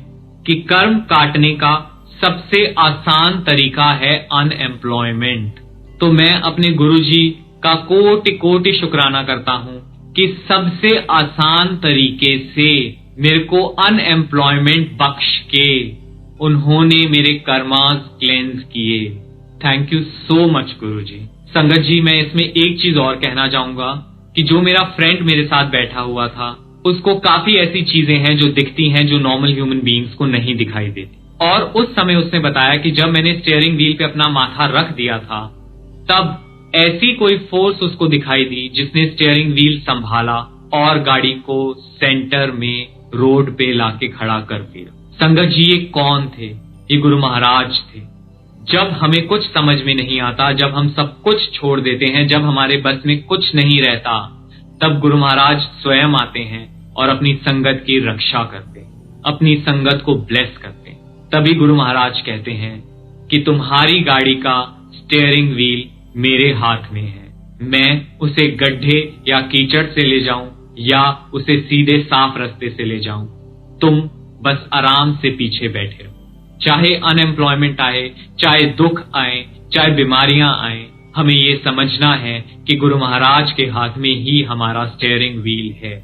कि कर्म काटने का सबसे आसान तरीका है अनएम्प्लॉयमेंट। तो मैं अपने गुरु जी का कोटि कोटि शुक्राना करता हूं कि सबसे आसान तरीके से मेरे को अनएम्प्लॉयमेंट बख्श के उन्होंने मेरे कर्मास क्लेंस किए। थैंक यू सो मच गुरु जी। संगत जी, मैं इसमें एक चीज और कहना चाहूंगा कि जो मेरा फ्रेंड मेरे साथ बैठा हुआ था, उसको काफी ऐसी चीजें हैं जो दिखती हैं जो नॉर्मल ह्यूमन बीइंग्स को नहीं दिखाई देती। और उस समय उसने बताया कि जब मैंने स्टीयरिंग व्हील पे अपना माथा रख दिया था, तब ऐसी कोई फोर्स उसको दिखाई दी जिसने स्टीयरिंग व्हील संभाला और गाड़ी को सेंटर में रोड पे लाके खड़ा कर दिया। संगत जी, ये कौन थे? ये गुरु महाराज थे। जब हमें कुछ समझ में नहीं आता, जब हम सब कुछ छोड़ देते हैं, जब हमारे बस में कुछ नहीं रहता, तब गुरु महाराज स्वयं आते हैं और अपनी संगत की रक्षा करते हैं, अपनी संगत को ब्लेस करते हैं। तभी गुरु महाराज कहते हैं कि तुम्हारी गाड़ी का स्टीयरिंग व्हील मेरे हाथ में है, मैं उसे गड्ढे या कीचड़ से ले जाऊं या उसे सीधे साफ रास्ते से ले जाऊं, तुम बस आराम से पीछे बैठे रहो। चाहे अनएम्प्लॉयमेंट आए, चाहे दुख आए, चाहे बीमारियां आए, हमें ये समझना है कि गुरु महाराज के हाथ में ही हमारा स्टीयरिंग व्हील है।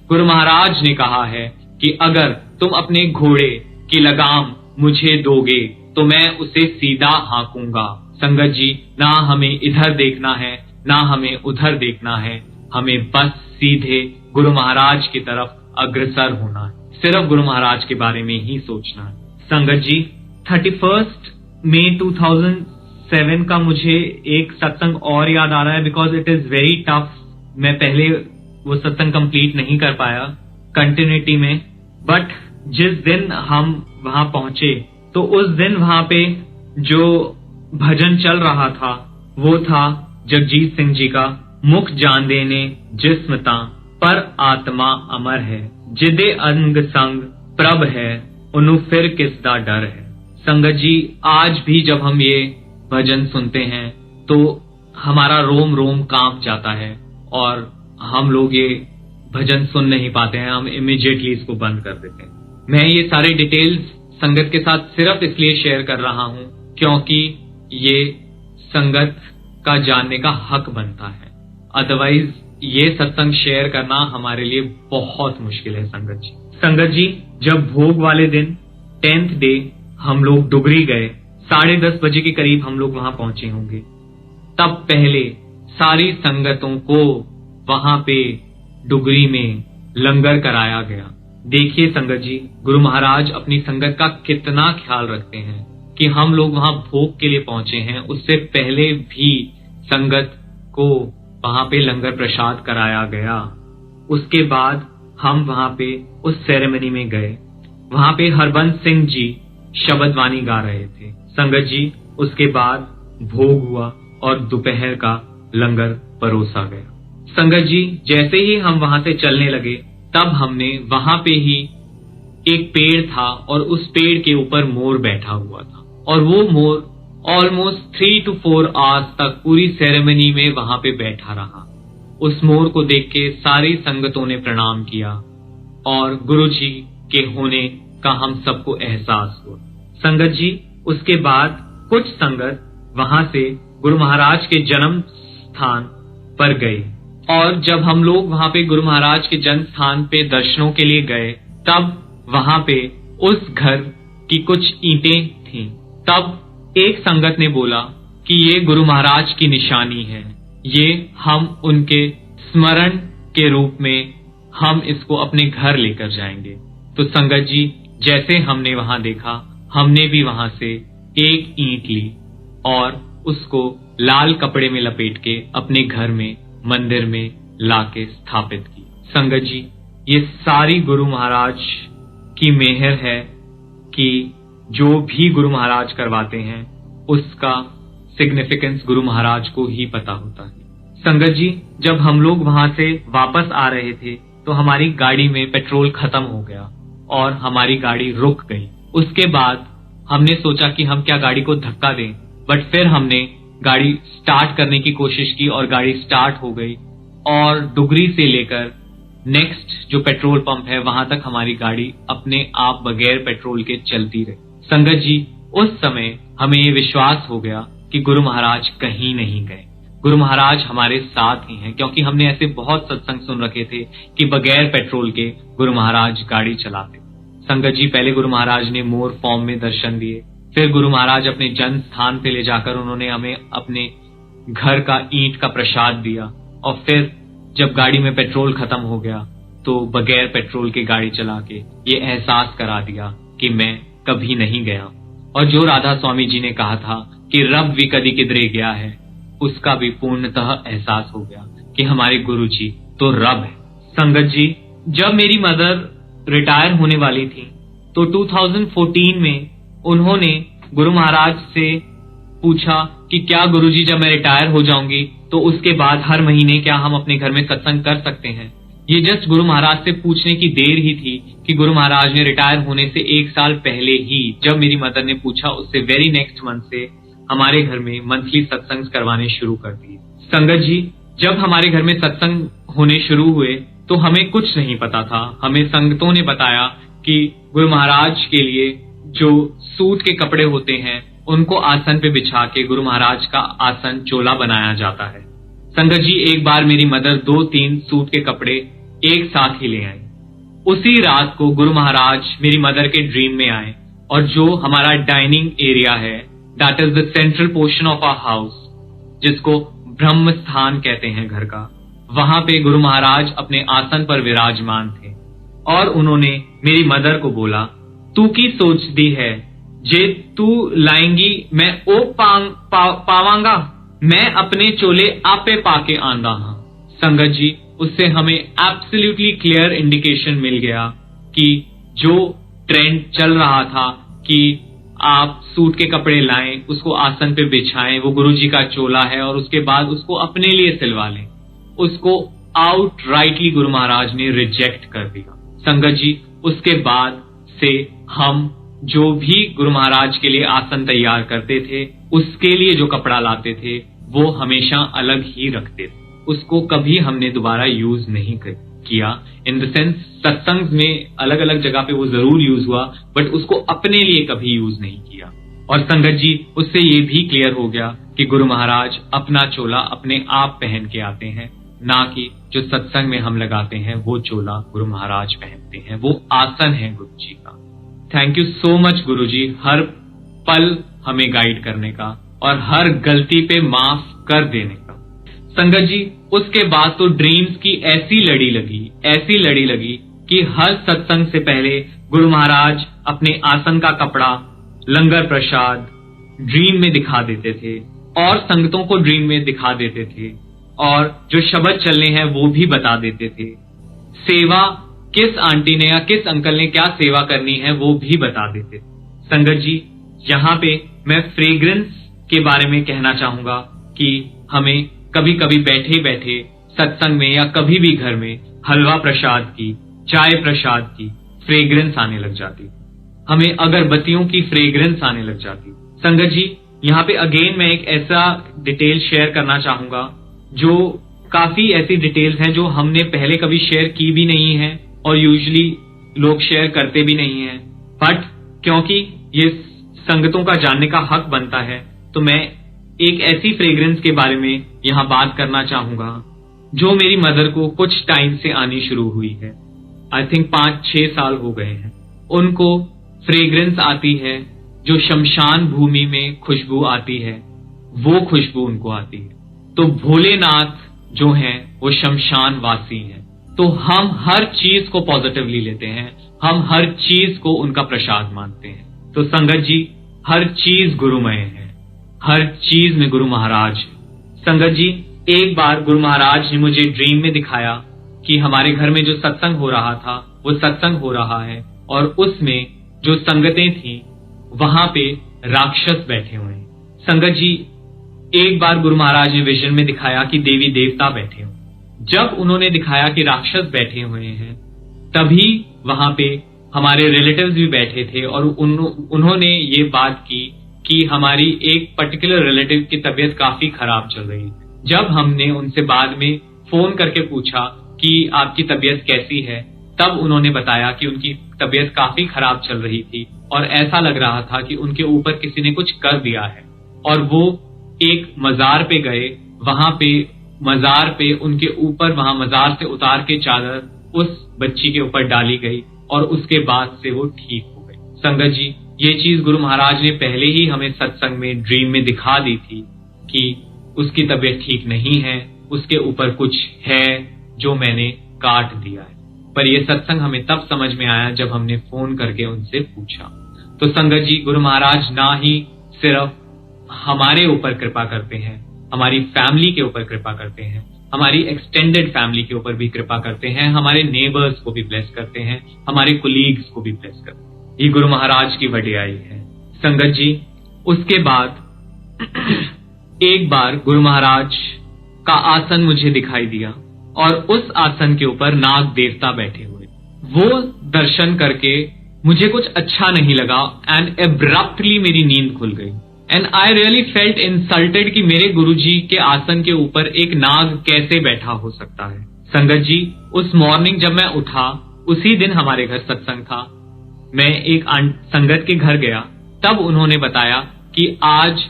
गुरु महाराज ने कहा है कि अगर तुम अपने घोड़े की लगाम मुझे दोगे तो मैं उसे सीधा हाँकूंगा। संगत जी, ना हमें इधर देखना है, ना हमें उधर देखना है, हमें बस सीधे गुरु महाराज की तरफ अग्रसर होना है, सिर्फ गुरु महाराज के बारे में ही सोचना है। संगत जी, 31 मई 2007 का मुझे एक सत्संग और याद आ रहा है, because it is very tough. मैं पहले वो सत्संग कंप्लीट नहीं कर पाया कंटिन्यूटी में, बट जिस दिन हम वहां पहुंचे तो उस दिन वहां पे जो भजन चल रहा था वो था जगजीत सिंह जी का मुख जान देने जिस्म ता पर आत्मा अमर है, जिदे अंग संग प्रभ है, उनु फिर किसदा डर है। संगत जी, आज भी जब हम ये भजन सुनते हैं तो हमारा रोम रोम कांप जाता है और हम लोग ये भजन सुन नहीं पाते हैं, हम इमीडिएटली इसको बंद कर देते हैं। मैं ये सारे डिटेल्स संगत के साथ सिर्फ इसलिए शेयर कर रहा हूं क्योंकि ये संगत का जानने का हक बनता है, अदरवाइज ये सत्संग शेयर करना हमारे लिए बहुत मुश्किल है। संगत जी, जब भोग वाले दिन 10th डे हम लोग डुगरी गए, 10:30 बजे के करीब हम लोग वहां पहुंचे होंगे, तब पहले सारी संगतों को वहां पे डुगरी में लंगर कराया गया। देखिए संगत जी, गुरु महाराज अपनी संगत का कितना ख्याल रखते हैं कि हम लोग वहां भोग के लिए पहुंचे हैं, उससे पहले भी संगत को वहां पे लंगर प्रसाद कराया गया। उसके बाद हम वहां पे उस सेरेमनी में गए, वहां पे हरबंस सिंह जी शब्द वाणी गा रहे थे। संगत जी, उसके बाद भोग हुआ और दोपहर का लंगर परोसा गया। संगत जी, जैसे ही हम वहां से चलने लगे तब हमने वहां पे ही एक पेड़ था और उस पेड़ के ऊपर मोर बैठा हुआ था और वो मोर ऑलमोस्ट 3 to 4 आवर्स तक पूरी सेरेमनी में वहां पे बैठा रहा। उस मोर को देख के सारी संगतों ने प्रणाम किया और गुरु जी के होने का हम सबको एहसास हुआ। संगत जी, उसके बाद कुछ संगत वहां से गुरु महाराज के जन्म स्थान पर गए और जब हम लोग वहां पे गुरु महाराज के जन्म स्थान पे दर्शनों के लिए गए तब वहां पे उस घर की कुछ ईंटें थीं। तब एक संगत ने बोला कि ये गुरु महाराज की निशानी है, ये हम उनके स्मरण के रूप में हम इसको अपने घर लेकर जाएंगे। तो संगत जी, जैसे हमने वहां देखा, हमने भी वहां से एक ईंट ली और उसको लाल कपड़े में लपेट के अपने घर में मंदिर में लाके स्थापित की। संगत जी, ये सारी गुरु महाराज की मेहर है कि जो भी गुरु महाराज करवाते हैं उसका सिग्निफिकेंस गुरु महाराज को ही पता होता है। संगत जी, जब हम लोग वहां से वापस आ रहे थे तो हमारी गाड़ी में पेट्रोल खत्म हो गया और हमारी गाड़ी रुक गई। उसके बाद हमने सोचा कि हम क्या गाड़ी को धक्का दें, बट फिर हमने गाड़ी स्टार्ट करने की कोशिश की और गाड़ी स्टार्ट हो गई और डुगरी से लेकर नेक्स्ट जो पेट्रोल पंप है वहां तक हमारी गाड़ी अपने आप बगैर पेट्रोल के चलती रही। संगत जी, उस समय हमें ये विश्वास हो गया कि गुरु महाराज कहीं नहीं गए, गुरु महाराज हमारे साथ ही हैं, क्योंकि हमने ऐसे बहुत सत्संग सुन रखे थे कि बगैर पेट्रोल के गुरु महाराज गाड़ी चलाते। संगत जी, पहले गुरु महाराज ने मोर फॉर्म में दर्शन दिए, फिर गुरु महाराज अपने जन्म स्थान पे ले जाकर उन्होंने हमें अपने घर का ईंट का प्रसाद दिया और फिर जब गाड़ी में पेट्रोल खत्म हो गया तो बगैर पेट्रोल के गाड़ी चला के ये एहसास करा दिया कि मैं कभी नहीं गया। और जो राधा स्वामी जी ने कहा था कि रब भी कदी किधरे गया है, उसका भी पूर्णतः एहसास हो गया कि हमारे गुरु जी तो रब है। संगत जी, जब मेरी मदर रिटायर होने वाली थी तो 2014 में उन्होंने गुरु महाराज से पूछा कि क्या गुरुजी, जब मैं रिटायर हो जाऊंगी तो उसके बाद हर महीने क्या हम अपने घर में सत्संग कर सकते हैं। ये जस्ट गुरु महाराज से पूछने की देर ही थी कि गुरु महाराज ने रिटायर होने से 1 साल पहले ही जब मेरी मदर ने पूछा उससे वेरी नेक्स्ट मंथ से हमारे घर में मंथली सत्संग करवाने शुरू कर दिए। संगत जी, जब हमारे घर में सत्संग होने शुरू हुए तो हमें कुछ नहीं पता था। हमें संगतों ने बताया कि गुरु महाराज के लिए जो सूट के कपड़े होते हैं उनको आसन पे बिछा के गुरु महाराज का आसन चोला बनाया जाता है। संगत जी, एक बार मेरी मदर 2-3 सूट के कपड़े एक साथ ही ले आई। उसी रात को गुरु महाराज मेरी मदर के ड्रीम में आए और जो हमारा डाइनिंग एरिया है, that is the central portion of our house, जिसको ब्रह्म स्थान कहते हैं घर का, वहां पे गुरु महाराज अपने आसन पर विराजमान थे और उन्होंने मेरी मदर को बोला, तू की सोचती है जे तू लाएंगी मैं ओ पावांगा, मैं अपने चोले आपे पाके आंदा हां। संगत जी, उससे हमें एब्सोल्युटली क्लियर इंडिकेशन मिल गया कि जो ट्रेंड चल रहा था कि आप सूट के कपड़े लाएं, उसको आसन पे बिछाएं, वो गुरुजी का चोला है और उसके बाद उसको अपने लिए सिलवा लें, उसको आउटराइटली गुरु महाराज ने रिजेक्ट कर दिया। संगत जी, उसके बाद से हम जो भी गुरु महाराज के लिए आसन तैयार करते थे, उसके लिए जो कपड़ा लाते थे वो हमेशा अलग ही रखते थे, उसको कभी हमने दोबारा यूज नहीं किया। इन द सेंस सत्संग में अलग अलग जगह पे वो जरूर यूज हुआ, बट उसको अपने लिए कभी यूज नहीं किया। और संगत जी, उससे ये भी क्लियर हो गया कि गुरु महाराज अपना चोला अपने आप पहन के आते हैं, ना कि जो सत्संग में हम लगाते हैं वो चोला गुरु महाराज पहनते हैं, वो आसन है गुरु जी का। थैंक यू सो मच गुरु जी, हर पल हमें गाइड करने का और हर गलती पे माफ कर देने का। संगत जी, उसके बाद तो ड्रीम्स की ऐसी लड़ी लगी कि हर सत्संग से पहले गुरु महाराज अपने आसन का कपड़ा, लंगर प्रसाद ड्रीम में दिखा देते थे और संगतों को ड्रीम में दिखा देते थे, और जो शब्द चलने हैं वो भी बता देते थे। सेवा किस आंटी ने या किस अंकल ने क्या सेवा करनी है वो भी बता देते थे। संगत जी, यहाँ पे मैं फ्रेग्रेंस के बारे में कहना चाहूंगा कि हमें कभी कभी बैठे बैठे सत्संग में या कभी भी घर में हलवा प्रसाद की, चाय प्रसाद की फ्रेग्रेंस आने लग जाती, हमें अगरबत्तियों की फ्रेग्रेंस आने लग जाती। संगत जी, यहाँ पे अगेन मैं एक ऐसा डिटेल शेयर करना चाहूंगा जो काफी ऐसी डिटेल्स हैं जो हमने पहले कभी शेयर की भी नहीं है और यूजुअली लोग शेयर करते भी नहीं है, बट क्योंकि ये संगतों का जानने का हक बनता है तो मैं एक ऐसी फ्रेग्रेंस के बारे में यहाँ बात करना चाहूंगा जो मेरी मदर को कुछ टाइम से आनी शुरू हुई है। आई थिंक 5-6 साल हो गए हैं। उनको फ्रेग्रेंस आती है जो शमशान भूमि में खुशबू आती है, वो खुशबू उनको आती है। तो भोलेनाथ जो हैं वो शमशान वासी हैं, तो हम हर चीज को पॉजिटिवली लेते हैं, हम हर चीज को उनका प्रसाद मानते हैं। तो संगत जी, हर चीज गुरुमय है, हर चीज में गुरु महाराज है। संगत जी, एक बार गुरु महाराज ने मुझे ड्रीम में दिखाया कि हमारे घर में जो सत्संग हो रहा था वो सत्संग हो रहा है और उसमें जो संगतें थी वहां पे राक्षस बैठे हुए हैं। संगत जी, एक बार गुरु महाराज ने विजन में दिखाया कि देवी देवता बैठे हुए। जब उन्होंने दिखाया कि राक्षस बैठे हुए हैं, तभी वहां पे हमारे रिलेटिव्स भी बैठे थे और उन्होंने ये बात की कि हमारी एक पर्टिकुलर रिलेटिव की तबीयत काफी खराब चल रही है। जब हमने उनसे बाद में फोन करके पूछा कि आपकी तबीयत कैसी है, तब उन्होंने बताया कि उनकी तबीयत काफी खराब चल रही थी और ऐसा लग रहा था कि उनके ऊपर किसी ने कुछ कर दिया है। और वो एक मजार पे गए, वहां पे मजार पे उनके ऊपर, वहां मजार से उतार के चादर उस बच्ची के ऊपर डाली गई और उसके बाद से वो ठीक हो गई। संगत जी, ये चीज गुरु महाराज ने पहले ही हमें सत्संग में ड्रीम में दिखा दी थी कि उसकी तबीयत ठीक नहीं है, उसके ऊपर कुछ है जो मैंने काट दिया है। पर यह सत्संग हमें तब समझ में आया जब हमने फोन करके उनसे पूछा। तो संगत जी, गुरु महाराज ना ही सिर्फ हमारे ऊपर कृपा करते हैं, हमारी फैमिली के ऊपर कृपा करते हैं, हमारी एक्सटेंडेड फैमिली के ऊपर भी कृपा करते हैं, हमारे नेबर्स को भी ब्लेस करते हैं, हमारे कोलीग्स को भी ब्लेस करते हैं। ये गुरु महाराज की वडियाई है। संगत जी, उसके बाद एक बार गुरु महाराज का आसन मुझे दिखाई दिया और उस आसन के ऊपर नाग देवता बैठे हुए। वो दर्शन करके मुझे कुछ अच्छा नहीं लगा एंड एब्रप्टली मेरी नींद खुल गई and I really felt insulted कि मेरे गुरुजी के आसन के ऊपर एक नाग कैसे बैठा हो सकता है। संगत जी, उस मॉर्निंग जब मैं उठा, उसी दिन हमारे घर सत्संग था, मैं एक संगत के घर गया, तब उन्होंने बताया कि आज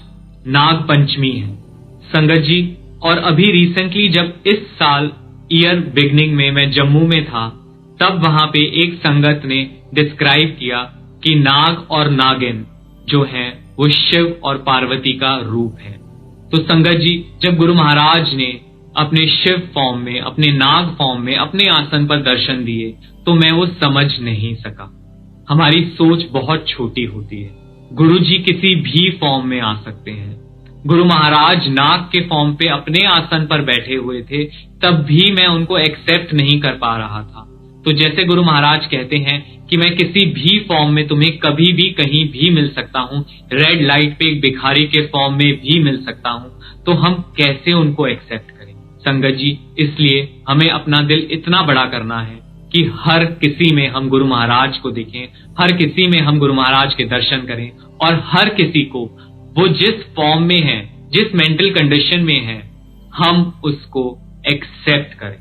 नाग पंचमी है। संगत जी, और अभी रिसेंटली जब इस साल ईयर बिगनिंग में मैं जम्मू में था, तब वहां पे एक संगत ने डिस्क्राइब किया कि नाग और नागिन जो हैं वो शिव और पार्वती का रूप है। तो संगत जी, जब गुरु महाराज ने अपने शिव फॉर्म में, अपने नाग फॉर्म में अपने आसन पर दर्शन दिए, तो मैं वो समझ नहीं सका। हमारी सोच बहुत छोटी होती है। गुरु जी किसी भी फॉर्म में आ सकते हैं। गुरु महाराज नाग के फॉर्म पे अपने आसन पर बैठे हुए थे, तब भी मैं उनको एक्सेप्ट नहीं कर पा रहा था। तो जैसे गुरु महाराज कहते हैं कि मैं किसी भी फॉर्म में तुम्हें कभी भी कहीं भी मिल सकता हूं, रेड लाइट पे एक भिखारी के फॉर्म में भी मिल सकता हूं, तो हम कैसे उनको एक्सेप्ट करें। संगत जी, इसलिए हमें अपना दिल इतना बड़ा करना है कि हर किसी में हम गुरु महाराज को देखें, हर किसी में हम गुरु महाराज के दर्शन करें और हर किसी को वो जिस फॉर्म में है, जिस मेंटल कंडीशन में है, हम उसको एक्सेप्ट करें,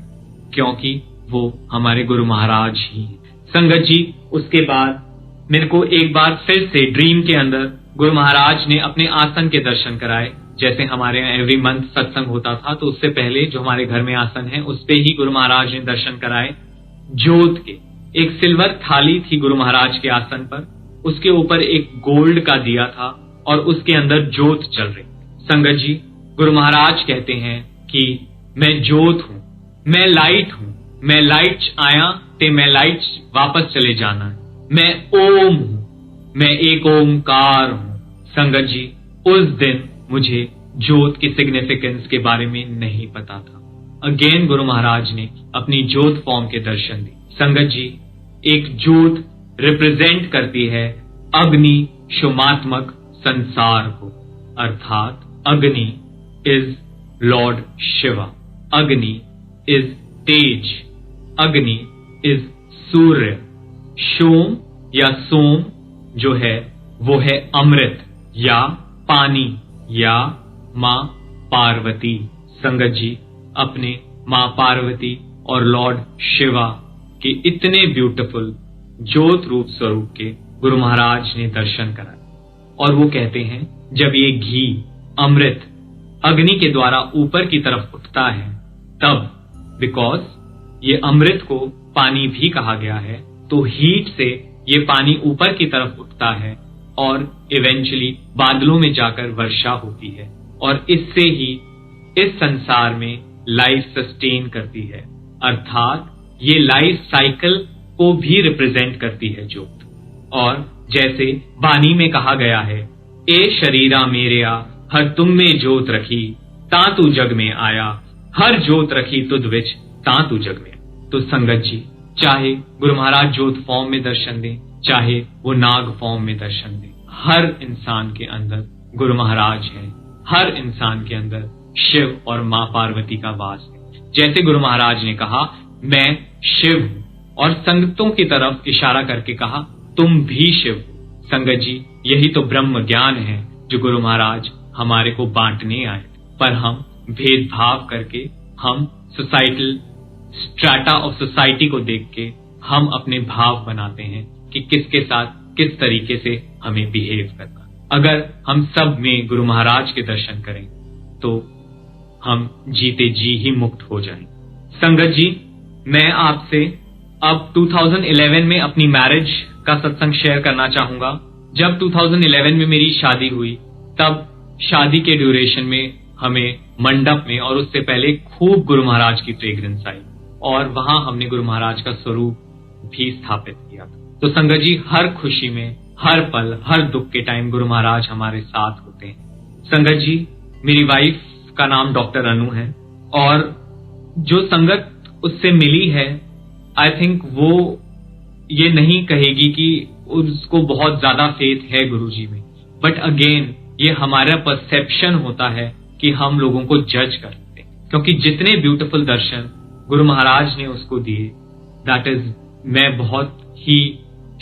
क्योंकि वो हमारे गुरु महाराज ही हैं। संगत जी, उसके बाद मेरे को एक बार फिर से ड्रीम के अंदर गुरु महाराज ने अपने आसन के दर्शन कराए। जैसे हमारे यहाँ एवरी मंथ सत्संग होता था, तो उससे पहले जो हमारे घर में आसन है उस पे ही गुरु महाराज ने दर्शन कराए। जोत के एक सिल्वर थाली थी गुरु महाराज के आसन पर, उसके ऊपर एक गोल्ड का दिया था और उसके अंदर जोत चल रही। संगत जी, गुरु महाराज कहते हैं कि मैं जोत हूं, मैं लाइट हूं, मैं लाइट आया ते मैं लाइट वापस चले जाना है, मैं ओम हूं, मैं एक ओमकार हूं। संगत जी, उस दिन मुझे जोत की सिग्निफिकेंस के बारे में नहीं पता था। अगेन गुरु महाराज ने अपनी जोत फॉर्म के दर्शन दी। संगत जी, एक जोत रिप्रेजेंट करती है अग्नि शुमात्मक संसार को, अर्थात अग्नि इज लॉर्ड शिवा, अग्नि इज तेज, अग्नि इज सूर्य, शोम या सोम जो है वो है अमृत या पानी या मां पार्वती। संगत जी, अपने मां पार्वती और लॉर्ड शिवा के इतने ब्यूटीफुल ज्योत रूप स्वरूप के गुरु महाराज ने दर्शन कराए और वो कहते हैं जब ये घी अमृत अग्नि के द्वारा ऊपर की तरफ उठता है तब, बिकॉज ये अमृत को पानी भी कहा गया है, तो हीट से ये पानी ऊपर की तरफ उठता है और इवेंचुअली बादलों में जाकर वर्षा होती है और इससे ही इस संसार में लाइफ सस्टेन करती है, अर्थात ये लाइफ साइकिल को भी रिप्रेजेंट करती है जोत। और जैसे बानी में कहा गया है, ए शरीरा मेरेया हर तुम में जोत रखी ता तू जग में आया, हर जोत रखी तुद विच ता तू जग में। तो संगत जी, चाहे गुरु महाराज जोत फॉर्म में दर्शन दें, चाहे वो नाग फॉर्म में दर्शन दें, हर इंसान के अंदर गुरु महाराज है, हर इंसान के अंदर शिव और मां पार्वती का वास है। जैसे गुरु महाराज ने कहा मैं शिव हूं और संगतों की तरफ इशारा करके कहा तुम भी शिव हो। संगत जी, यही तो ब्रह्म ज्ञान है जो गुरु महाराज हमारे को बांटने आए, पर हम भेदभाव करके, हम सोसाइटल स्ट्राटा ऑफ सोसाइटी को देख के हम अपने भाव बनाते हैं कि किसके साथ किस तरीके से हमें बिहेव करना। अगर हम सब में गुरु महाराज के दर्शन करें तो हम जीते जी ही मुक्त हो जाएं। संगत जी, मैं आपसे अब 2011 में अपनी मैरिज का सत्संग शेयर करना चाहूंगा। जब 2011 में मेरी शादी हुई तब शादी के ड्यूरेशन में हमें मंडप में और उससे पहले खूब गुरु महाराज की फ्रेग्रेंस आई और वहां हमने गुरु महाराज का स्वरूप भी स्थापित किया। तो संगत जी, हर खुशी में, हर पल, हर दुख के टाइम गुरु महाराज हमारे साथ होते हैं। संगत जी, मेरी वाइफ का नाम डॉक्टर अनु है और जो संगत उससे मिली है, आई थिंक वो ये नहीं कहेगी कि उसको बहुत ज्यादा फेथ है गुरुजी में, बट अगेन ये हमारा परसेप्शन होता है कि हम लोगों को जज करते हैं, क्योंकि जितने ब्यूटीफुल दर्शन गुरु महाराज ने उसको दिए, दैट इज, मैं बहुत ही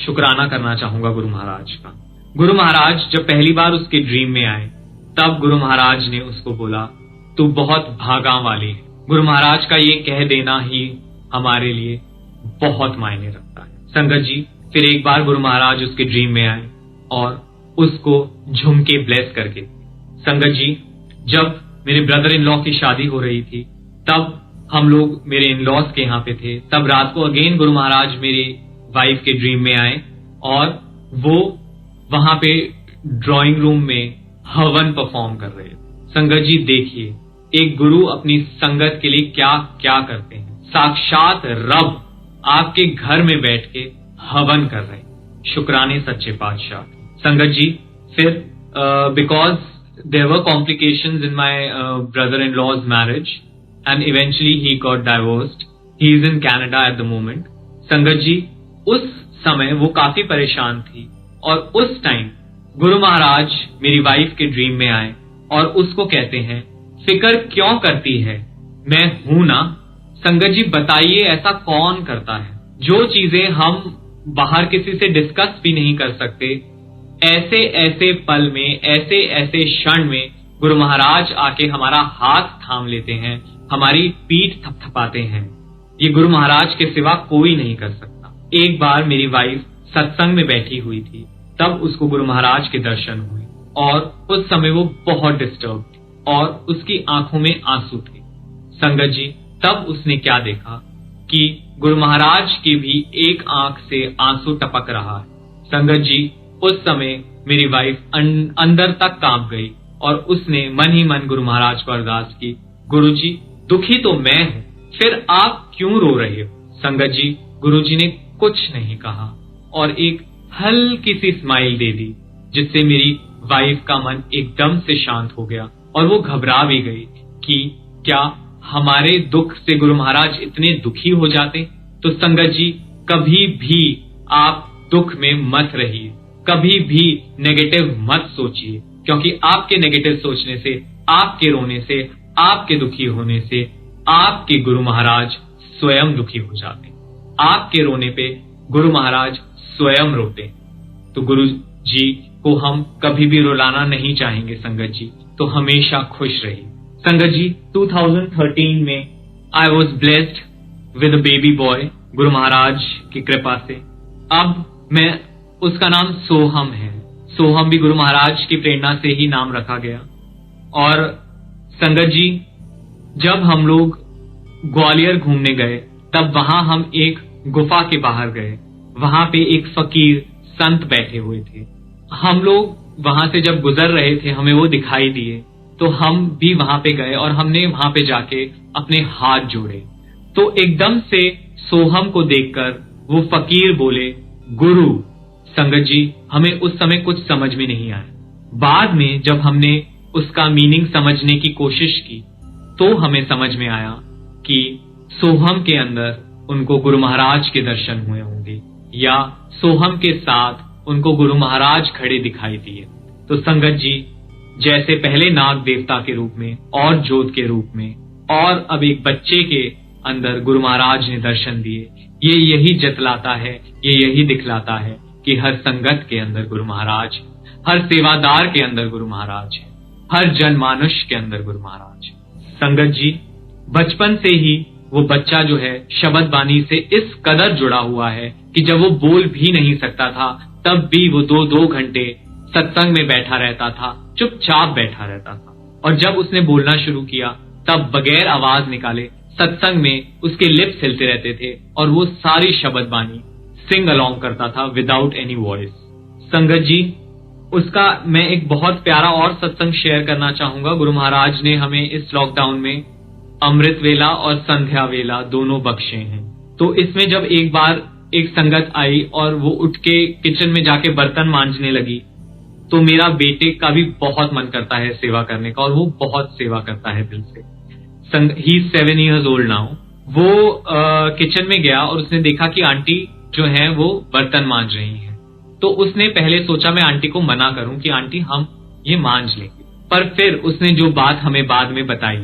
शुक्राना करना चाहूंगा गुरु महाराज का। गुरु महाराज जब पहली बार उसके ड्रीम में आए तब गुरु महाराज ने उसको बोला तू बहुत भागा वाली है। गुरु महाराज का ये कह देना ही हमारे लिए बहुत मायने रखता है। संगत जी, फिर एक बार गुरु महाराज उसके ड्रीम में आए और उसको झुमके ब्लेस करके। संगत जी, जब मेरे ब्रदर इन लॉ की शादी हो रही थी तब हम लोग मेरे इन लॉज के यहाँ पे थे, तब रात को अगेन गुरु महाराज मेरी वाइफ के ड्रीम में आए और वो वहां पे ड्राइंग रूम में हवन परफॉर्म कर रहे थे। संगत जी, देखिए एक गुरु अपनी संगत के लिए क्या क्या करते हैं। साक्षात रब आपके घर में बैठ के हवन कर रहे हैं। शुक्राने सच्चे पातशाह। संगत जी, फिर because there were complications in my brother in law's marriage and eventually he got divorced, he is in Canada at the moment. संगत जी, उस समय वो काफी परेशान थी और उस टाइम गुरु महाराज मेरी वाइफ के ड्रीम में आए और उसको कहते हैं फिक्र क्यों करती है, मैं हूं ना। संगत जी बताइए ऐसा कौन करता है? जो चीजें हम बाहर किसी से डिस्कस भी नहीं कर सकते, ऐसे ऐसे पल में, ऐसे ऐसे क्षण में गुरु महाराज आके हमारा हाथ थाम लेते हैं, हमारी पीठ थपथपाते हैं। ये गुरु महाराज के सिवा कोई नहीं कर सकता। एक बार मेरी वाइफ सत्संग में बैठी हुई थी, तब उसको गुरु महाराज के दर्शन हुए और उस समय वो बहुत डिस्टर्ब थी और उसकी आंखों में आंसू थे। संगत जी तब उसने क्या देखा कि गुरु महाराज की भी एक आंख से आंसू टपक रहा है। संगत जी उस समय मेरी वाइफ अंदर तक कांप गई और उसने मन ही मन गुरु महाराज को अरदास की, गुरु जी दुखी तो मैं हूं, फिर आप क्यों रो रहे हो? संगत जी गुरु जी ने कुछ नहीं कहा और एक हल्की सी स्माइल दे दी, जिससे मेरी वाइफ का मन एकदम से शांत हो गया और वो घबरा भी गई कि क्या हमारे दुख से गुरु महाराज इतने दुखी हो जाते? तो संगत जी कभी भी आप दुख में मत रहिए, कभी भी नेगेटिव मत सोचिए, क्योंकि आपके नेगेटिव सोचने से, आपके रोने से, आपके दुखी होने से आपके गुरु महाराज स्वयं दुखी हो जाते। आपके रोने पे गुरु महाराज स्वयं रोते। तो गुरु जी को हम कभी भी रुलाना नहीं चाहेंगे संगत जी, तो हमेशा खुश रहिए। संगत जी 2013 में I was blessed with a baby boy Guru Maharaj की कृपा से। अब मैं उसका नाम सोहम है। सोहम भी गुरु महाराज की प्रेरणा से ही नाम रखा गया। और संगत जी जब हम लोग ग्वालियर घूमने गए तब वहां हम एक गुफा के बाहर गए। वहां पे एक फकीर संत बैठे हुए थे। हम लोग वहां से जब गुजर रहे थे हमें वो दिखाई दिए, तो हम भी वहां पे गए और हमने वहां पे जाके अपने हाथ जोड़े। तो एकदम से सोहम को देखकर वो फकीर बोले, गुरु। संगत जी हमें उस समय कुछ समझ में नहीं आया। बाद में जब हमने उसका मीनिंग समझने की कोशिश की तो हमें समझ में आया कि सोहम के अंदर उनको गुरु महाराज के दर्शन हुए होंगे या सोहम के साथ उनको गुरु महाराज खड़े दिखाई दिए। तो संगत जी जैसे पहले नाग देवता के रूप में और जोत के रूप में और अब एक बच्चे के अंदर गुरु महाराज ने दर्शन दिए, ये यही जतलाता है, ये यही दिखलाता है कि हर संगत के अंदर गुरु महाराज, हर सेवादार के अंदर गुरु महाराज है, हर जनमानुष के अंदर गुरु महाराज है। संगत जी बचपन से ही वो बच्चा जो है शब्द बानी से इस कदर जुड़ा हुआ है कि जब वो बोल भी नहीं सकता था तब भी वो 2-2 घंटे सत्संग में बैठा रहता था, चुपचाप बैठा रहता था। और जब उसने बोलना शुरू किया तब बगैर आवाज निकाले सत्संग में उसके लिप्स हिलते रहते थे और वो सारी शब्द बानी सिंग अलोंग करता था विदाउट एनी वॉइस। संगत जी उसका मैं एक बहुत प्यारा और सत्संग शेयर करना चाहूंगा। गुरु महाराज ने हमें इस लॉकडाउन में अमृत वेला और संध्या वेला दोनों बख्शे हैं। तो इसमें जब एक बार एक संगत आई और वो उठ के किचन में जाके बर्तन मांजने लगी, तो मेरा बेटे का भी बहुत मन करता है सेवा करने का और वो बहुत सेवा करता है दिल से। He is 7 years old now. वो किचन में गया और उसने देखा कि आंटी जो है वो बर्तन मांज रही हैं। तो उसने पहले सोचा मैं आंटी को मना करूं कि आंटी हम ये मांज लेंगे, पर फिर उसने जो बात हमें बाद में बताई,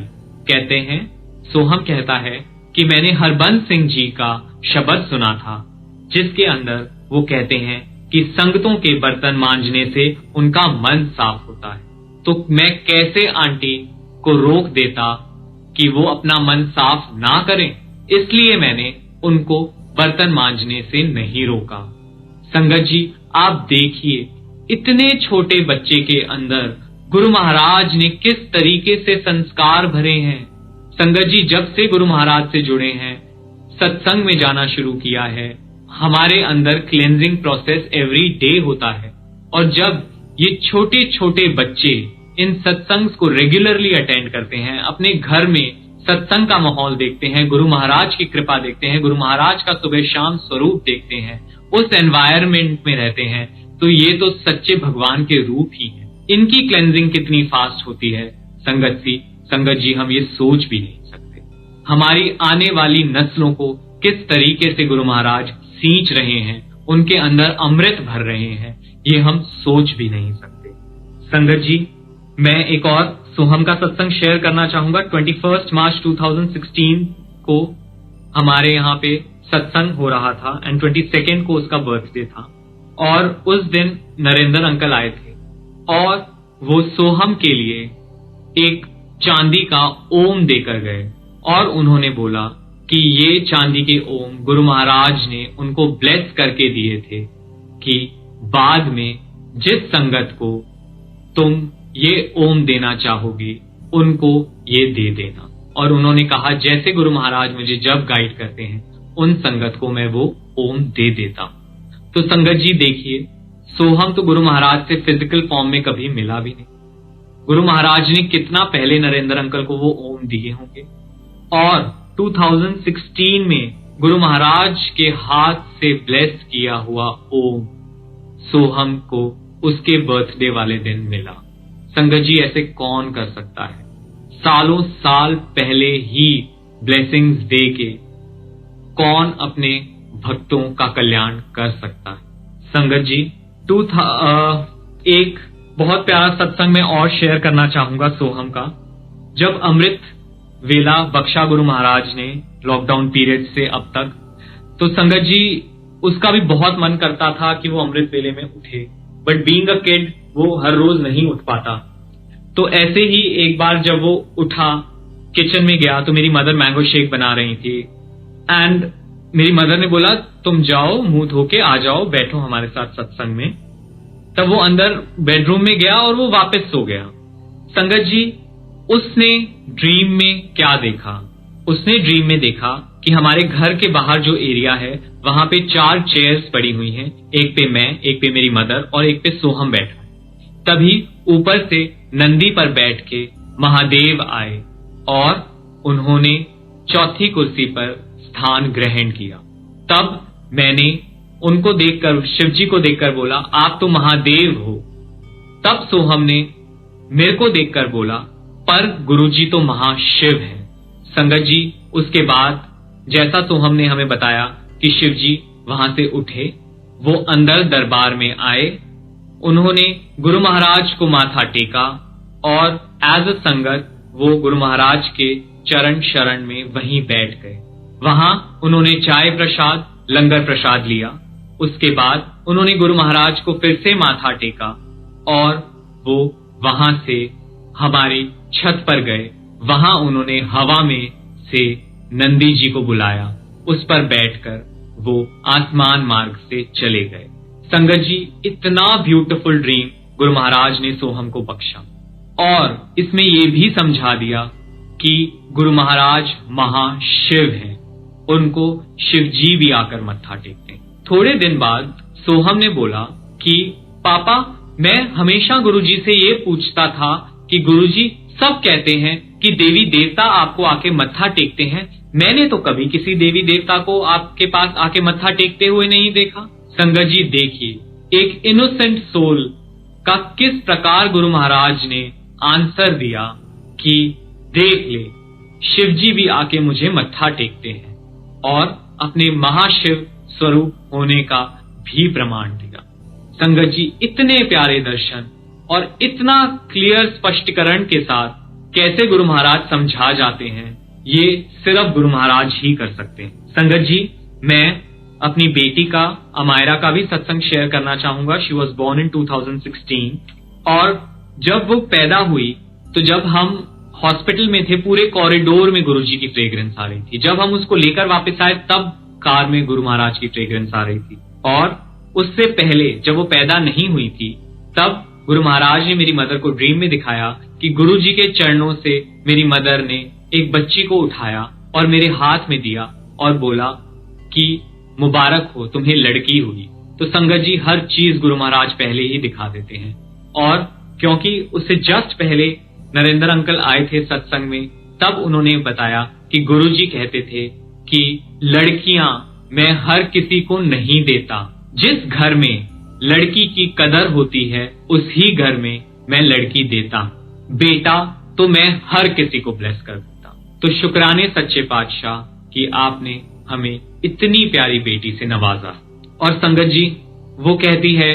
कहते हैं सोहम कहता है कि मैंने हरबंस सिंह जी का शब्द सुना था जिसके अंदर वो कहते हैं कि संगतों के बर्तन मांजने से उनका मन साफ होता है। तो मैं कैसे आंटी को रोक देता कि वो अपना मन साफ ना करें, इसलिए मैंने उनको बर्तन मांजने से नहीं रोका। संगत जी आप देखिए इतने छोटे बच्चे के अंदर गुरु महाराज ने किस तरीके से संस्कार भरे हैं। संगत जी जब से गुरु महाराज से जुड़े हैं, सत्संग में जाना शुरू किया है, हमारे अंदर क्लेंजिंग प्रोसेस एवरी डे होता है। और जब ये छोटे छोटे बच्चे इन सत्संग को रेगुलरली अटेंड करते हैं, अपने घर में सत्संग का माहौल देखते हैं, गुरु महाराज की कृपा देखते हैं, गुरु महाराज का सुबह शाम स्वरूप देखते हैं, उस एनवायरमेंट में रहते हैं, तो ये तो सच्चे भगवान के रूप ही है। इनकी क्लेंजिंग कितनी फास्ट होती है संगत जी हम ये सोच भी नहीं सकते। हमारी आने वाली नस्लों को किस तरीके से गुरु महाराज सींच रहे हैं, उनके अंदर अमृत भर रहे हैं, ये हम सोच भी नहीं सकते। संगत जी मैं एक और सोहम का सत्संग शेयर करना चाहूंगा। 21 मार्च 2016 को हमारे यहाँ पे सत्संग हो रहा था एंड 22 को उसका बर्थडे था और उस दिन नरेंद्र अंकल आए थे और वो सोहम के लिए एक चांदी का ओम देकर गए और उन्होंने बोला कि ये चांदी के ओम गुरु महाराज ने उनको ब्लेस करके दिए थे कि बाद में जिस संगत को तुम ये ओम देना चाहोगे उनको ये दे देना। और उन्होंने कहा जैसे गुरु महाराज मुझे जब गाइड करते हैं उन संगत को मैं वो ओम दे देता हूं। तो संगत जी देखिए, सोहम तो गुरु महाराज से फिजिकल फॉर्म में कभी मिला भी नहीं। गुरु महाराज ने कितना पहले नरेंद्र अंकल को वो ओम दिए होंगे और 2016 में गुरु महाराज के हाथ से ब्लेस किया हुआ ओम सोहम को उसके बर्थडे वाले दिन मिला। संगत जी ऐसे कौन कर सकता है? सालों साल पहले ही ब्लेसिंग्स दे के कौन अपने भक्तों का कल्याण कर सकता है? संगत जी एक बहुत प्यारा सत्संग में और शेयर करना चाहूंगा सोहम का। जब अमृत वेला बख्शा गुरु महाराज ने लॉकडाउन पीरियड से अब तक, तो संगत जी उसका भी बहुत मन करता था कि वो अमृत वेले में उठे, बट बीइंग अ किड वो हर रोज नहीं उठ पाता। तो ऐसे ही एक बार जब वो उठा, किचन में गया तो मेरी मदर मैंगो शेक बना रही थी एंड मेरी मदर ने बोला तुम जाओ मुंह धो के आ जाओ, बैठो हमारे साथ सत्संग में। तब वो अंदर बेडरूम में गया और वो वापस सो गया। संगत जी उसने ड्रीम में क्या देखा? उसने ड्रीम में देखा कि हमारे घर के बाहर जो एरिया है वहां पे 4 चेयर्स पड़ी हुई हैं, एक पे मैं, एक पे मेरी मदर और एक पे सोहम बैठा। तभी ऊपर से नंदी पर बैठ के महादेव आए और उन्होंने चौथी कुर्सी पर स्थान ग्रहण किया। तब मैंने उनको देखकर, शिव जी को देखकर बोला आप तो महादेव हो। तब सोहम ने मेरे को देखकर बोला पर गुरुजी तो महाशिव हैं। संगत जी उसके बाद जैसा सोहम ने हमें बताया कि शिव जी वहां से उठे, वो अंदर दरबार में आए, उन्होंने गुरु महाराज को माथा टेका और एज अ संगत वो गुरु महाराज के चरण शरण में वहीं बैठ गए। वहां उन्होंने चाय प्रसाद, लंगर प्रसाद लिया। उसके बाद उन्होंने गुरु महाराज को फिर से माथा टेका और वो वहां से हमारी छत पर गए। वहां उन्होंने हवा में से नंदी जी को बुलाया, उस पर बैठकर वो आसमान मार्ग से चले गए। संगत जी इतना ब्यूटीफुल ड्रीम गुरु महाराज ने सोहम को बख्शा और इसमें ये भी समझा दिया कि गुरु महाराज महाशिव हैं, उनको शिव जी भी आकर मत्था टेकते हैं। थोड़े दिन बाद सोहम ने बोला कि पापा मैं हमेशा गुरुजी से ये पूछता था कि गुरुजी सब कहते हैं कि देवी देवता आपको आके मत्था टेकते हैं, मैंने तो कभी किसी देवी देवता को आपके पास आके मत्था टेकते हुए नहीं देखा। संगत जी देखिए एक इनोसेंट सोल का किस प्रकार गुरु महाराज ने आंसर दिया कि देख ले शिव जी भी आके मुझे मत्था टेकते हैं और अपने महाशिव स्वरूप होने का भी प्रमाण दिया। संगत जी इतने प्यारे दर्शन और इतना क्लियर स्पष्टीकरण के साथ कैसे गुरु महाराज समझा जाते हैं, ये सिर्फ गुरु महाराज ही कर सकते हैं। संगत जी मैं अपनी बेटी का, अमायरा का भी सत्संग शेयर करना चाहूंगा। शी वॉज बोर्न इन 2016 और जब वो पैदा हुई तो जब हम हॉस्पिटल में थे पूरे कॉरिडोर में गुरुजी की फ्रेग्रेंस आ रही थी। जब हम उसको लेकर वापस आए तब कार में गुरु महाराज की फ्रेग्रेंस आ रही थी और उससे पहले जब वो पैदा नहीं हुई थी तब गुरु महाराज ने मेरी मदर को ड्रीम में दिखाया कि गुरुजी के चरणों से मेरी मदर ने एक बच्ची को उठाया और मेरे हाथ में दिया और बोला कि मुबारक हो तुम्हें लड़की हुई। तो संगत जी हर चीज गुरु महाराज पहले ही दिखा देते हैं और क्योंकि उससे जस्ट पहले नरेंद्र अंकल आए थे सत्संग में, तब उन्होंने बताया कि गुरुजी कहते थे कि लड़कियां मैं हर किसी को नहीं देता, जिस घर में लड़की की कदर होती है उसी घर में मैं लड़की देता, बेटा तो मैं हर किसी को ब्लेस कर देता। तो शुक्राने सच्चे पातशाह कि आपने हमें इतनी प्यारी बेटी से नवाजा। और संगत जी वो कहती है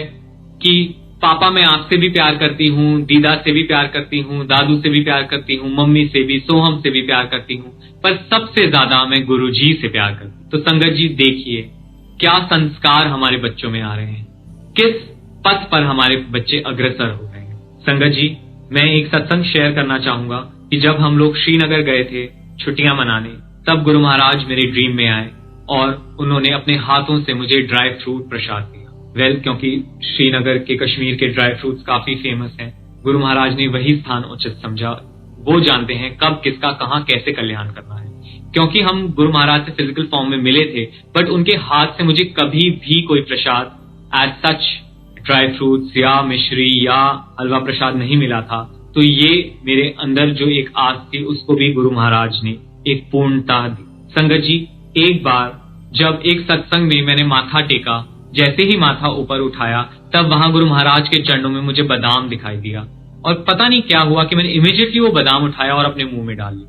कि पापा मैं आपसे भी प्यार करती हूँ, दीदा से भी प्यार करती हूँ, दादू से भी प्यार करती हूँ, मम्मी से भी, सोहम से भी प्यार करती हूँ, पर सबसे ज्यादा मैं गुरुजी से प्यार करती हूँ। तो संगत जी देखिए क्या संस्कार हमारे बच्चों में आ रहे हैं, किस पथ पर हमारे बच्चे अग्रसर हो रहे हैं। संगत जी मैं एक सत्संग शेयर करना चाहूंगा कि जब हम लोग श्रीनगर गए थे छुट्टियां मनाने, तब गुरु महाराज मेरे ड्रीम में आए और उन्होंने अपने हाथों से मुझे ड्राई फ्रूट प्रसाद दिया। क्योंकि श्रीनगर के कश्मीर के ड्राई फ्रूट्स काफी फेमस हैं, गुरु महाराज ने वही स्थान उचित समझा। वो जानते हैं कब किसका कहाँ कैसे कल्याण करना है। क्योंकि हम गुरु महाराज से फिजिकल फॉर्म में मिले थे, बट उनके हाथ से मुझे कभी भी कोई प्रसाद एज सच ड्राई फ्रूट्स या मिश्री या हलवा प्रसाद नहीं मिला था। तो ये मेरे अंदर जो एक आस थी उसको भी गुरु महाराज ने एक पूर्णता दी। संगत जी एक बार जब एक सत्संग में मैंने माथा टेका, जैसे ही माथा ऊपर उठाया तब वहां गुरु महाराज के चरणों में मुझे बादाम दिखाई दिया और पता नहीं क्या हुआ कि मैंने इमीडिएटली वो बादाम उठाया और अपने मुंह में डाल लिया।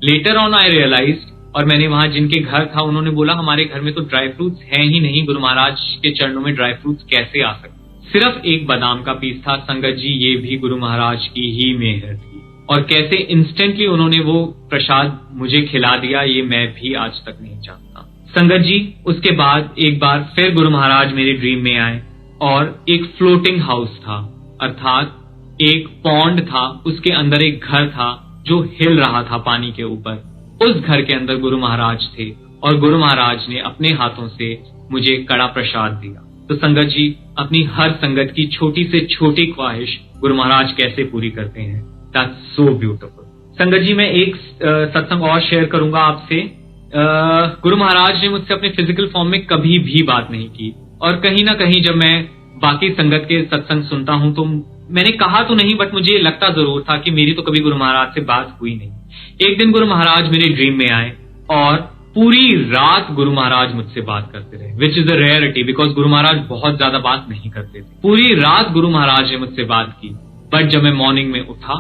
लेटर ऑन आई रियलाइज्ड, और मैंने वहां जिनके घर था उन्होंने बोला हमारे घर में तो ड्राई फ्रूट्स हैं ही नहीं, गुरु महाराज के चरणों में ड्राई फ्रूट्स कैसे आ सकते। सिर्फ एक बादाम का पीस था। संगत जी ये भी गुरु महाराज की ही मेहर थी, और कैसे इंस्टेंटली उन्होंने वो प्रसाद मुझे खिला दिया ये मैं भी आज तक नहीं जानता। संगत जी उसके बाद एक बार फिर गुरु महाराज मेरे ड्रीम में आए और एक फ्लोटिंग हाउस था, अर्थात एक पॉन्ड था, उसके अंदर एक घर था जो हिल रहा था पानी के ऊपर। उस घर के अंदर गुरु महाराज थे और गुरु महाराज ने अपने हाथों से मुझे कड़ा प्रसाद दिया। तो संगत जी अपनी हर संगत की छोटी से छोटी ख्वाहिश गुरु महाराज कैसे पूरी करते हैं, दैट्स सो ब्यूटीफुल। संगत जी मैं एक सत्संग और शेयर करूंगा आपसे। गुरु महाराज ने मुझसे अपने फिजिकल फॉर्म में कभी भी बात नहीं की, और कहीं ना कहीं जब मैं बाकी संगत के सत्संग सुनता हूं तो मैंने कहा तो नहीं, बट मुझे लगता जरूर था कि मेरी तो कभी गुरु महाराज से बात हुई नहीं। एक दिन गुरु महाराज मेरे ड्रीम में आए और पूरी रात गुरु महाराज मुझसे बात करते रहे, which is a rarity because Guru Maharaj बहुत ज्यादा बात नहीं करते थे। पूरी रात गुरु महाराज ने मुझसे बात की, बट जब मैं मॉर्निंग में उठा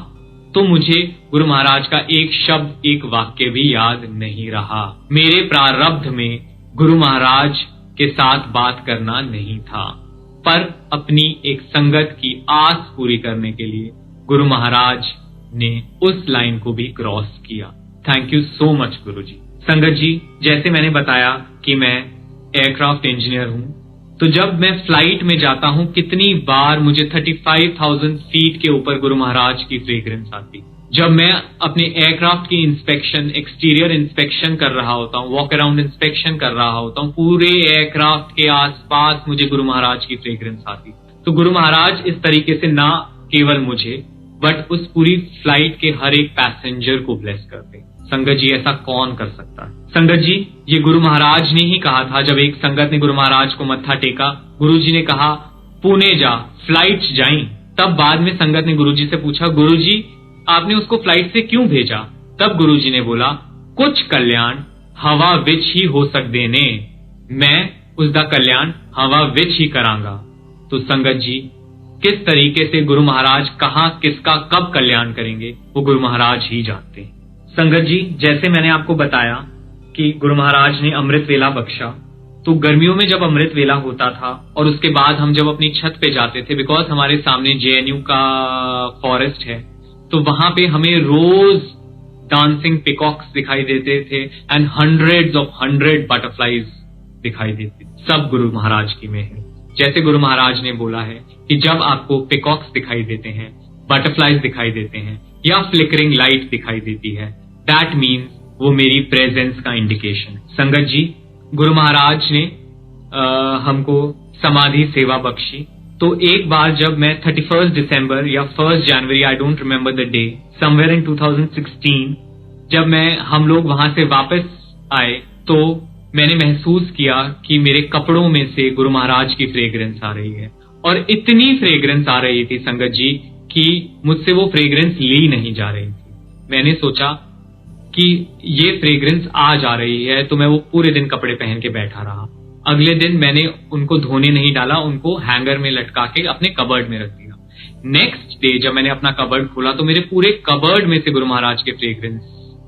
तो मुझे गुरु महाराज का एक शब्द एक वाक्य भी याद नहीं रहा। मेरे प्रारब्ध में गुरु महाराज के साथ बात करना नहीं था, पर अपनी एक संगत की आस पूरी करने के लिए गुरु महाराज ने उस लाइन को भी क्रॉस किया। थैंक यू सो मच गुरु जी। संगत जी जैसे मैंने बताया कि मैं एयरक्राफ्ट इंजीनियर हूं, तो जब मैं फ्लाइट में जाता हूं कितनी बार मुझे 35,000 फीट के ऊपर गुरु महाराज की फ्रेग्रेंस आती। जब मैं अपने एयरक्राफ्ट की इंस्पेक्शन, एक्सटीरियर इंस्पेक्शन कर रहा होता हूं, वॉक अराउंड इंस्पेक्शन कर रहा होता हूं, पूरे एयरक्राफ्ट के आसपास मुझे गुरु महाराज की फ्रेग्रेंस आती। तो गुरु महाराज इस तरीके से ना केवल मुझे बट उस पूरी फ्लाइट के हर एक पैसेंजर को ब्लेस करते। संगत जी ऐसा कौन कर सकता है। संगत जी ये गुरु महाराज ने ही कहा था। जब एक संगत ने गुरु महाराज को मत्था टेका, गुरु जी ने कहा पुणे जा, फ्लाइट जाई। तब बाद में संगत ने गुरु जी से पूछा गुरु जी आपने उसको फ्लाइट से क्यों भेजा। तब गुरु जी ने बोला कुछ कल्याण हवा विच ही हो सकते ने, मैं उसका कल्याण हवा विच ही करांगा। तो संगत जी किस तरीके से गुरु महाराज कहां किसका कब कल्याण करेंगे वो गुरु महाराज ही जानते हैं। संगत जी जैसे मैंने आपको बताया कि गुरु महाराज ने अमृत वेला बख्शा, तो गर्मियों में जब अमृत वेला होता था और उसके बाद हम जब अपनी छत पे जाते थे, बिकॉज हमारे सामने JNU का फॉरेस्ट है, तो वहां पे हमें रोज डांसिंग पिकॉक्स दिखाई देते थे एंड हंड्रेड्स ऑफ 100 बटरफ्लाईज दिखाई देते, सब गुरु महाराज की मेहर। जैसे गुरु महाराज ने बोला है कि जब आपको पिकॉक्स दिखाई देते हैं, बटरफ्लाईज दिखाई देते हैं या फ्लिकरिंग लाइट दिखाई देती है, दैट मीन्स वो मेरी प्रेजेंस का इंडिकेशन। संगत जी गुरु महाराज ने हमको समाधि सेवा बख्शी। तो एक बार जब मैं 31 दिसंबर या 1 जनवरी, I don't remember the day, somewhere in 2016, जब हम लोग वहां से वापस आए तो मैंने महसूस किया कि मेरे कपड़ों में से गुरु महाराज की फ्रेग्रेंस आ रही है, और इतनी फ्रेग्रेंस आ रही थी संगत जी कि मुझसे वो फ्रेग्रेंस ली नहीं जा रही थी। मैंने सोचा कि ये फ्रेग्रेंस आ जा रही है, तो मैं वो पूरे दिन कपड़े पहन के बैठा रहा। अगले दिन मैंने उनको धोने नहीं डाला, उनको हैंगर में लटका के अपने कबर्ड में रख दिया। नेक्स्ट डे जब मैंने अपना कबर्ड खोला तो मेरे पूरे कबर्ड में से गुरु महाराज के फ्रेग्रेंस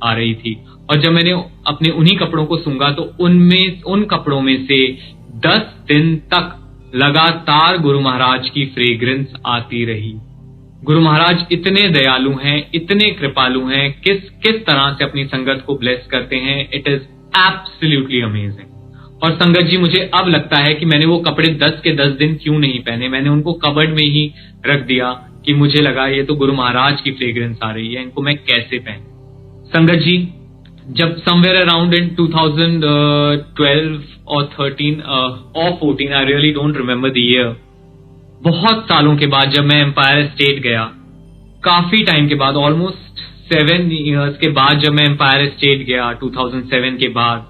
आ रही थी, और जब मैंने अपने उन्हीं कपड़ों को सूंघा तो उन कपड़ों में से 10 दिन तक लगातार गुरु महाराज की फ्रेग्रेंस आती रही। गुरु महाराज इतने दयालु हैं, इतने कृपालु हैं, किस तरह से अपनी संगत को ब्लेस करते हैं, इट इज एब्सोल्युटली अमेजिंग। और संगत जी, मुझे अब लगता है कि मैंने वो कपड़े 10 के 10 दिन क्यों नहीं पहने, मैंने उनको कबर्ड में ही रख दिया कि मुझे लगा ये तो गुरु महाराज की फ्रेग्रेंस आ रही है, इनको मैं कैसे पहनूं। संगत जी, जब समवेयर अराउंड इन 2012 और 13 और 14, I really don't remember the year, बहुत सालों के बाद जब मैं एम्पायर स्टेट गया, काफी टाइम के बाद, ऑलमोस्ट 7 इयर्स के बाद जब मैं एम्पायर स्टेट गया 2007 के बाद,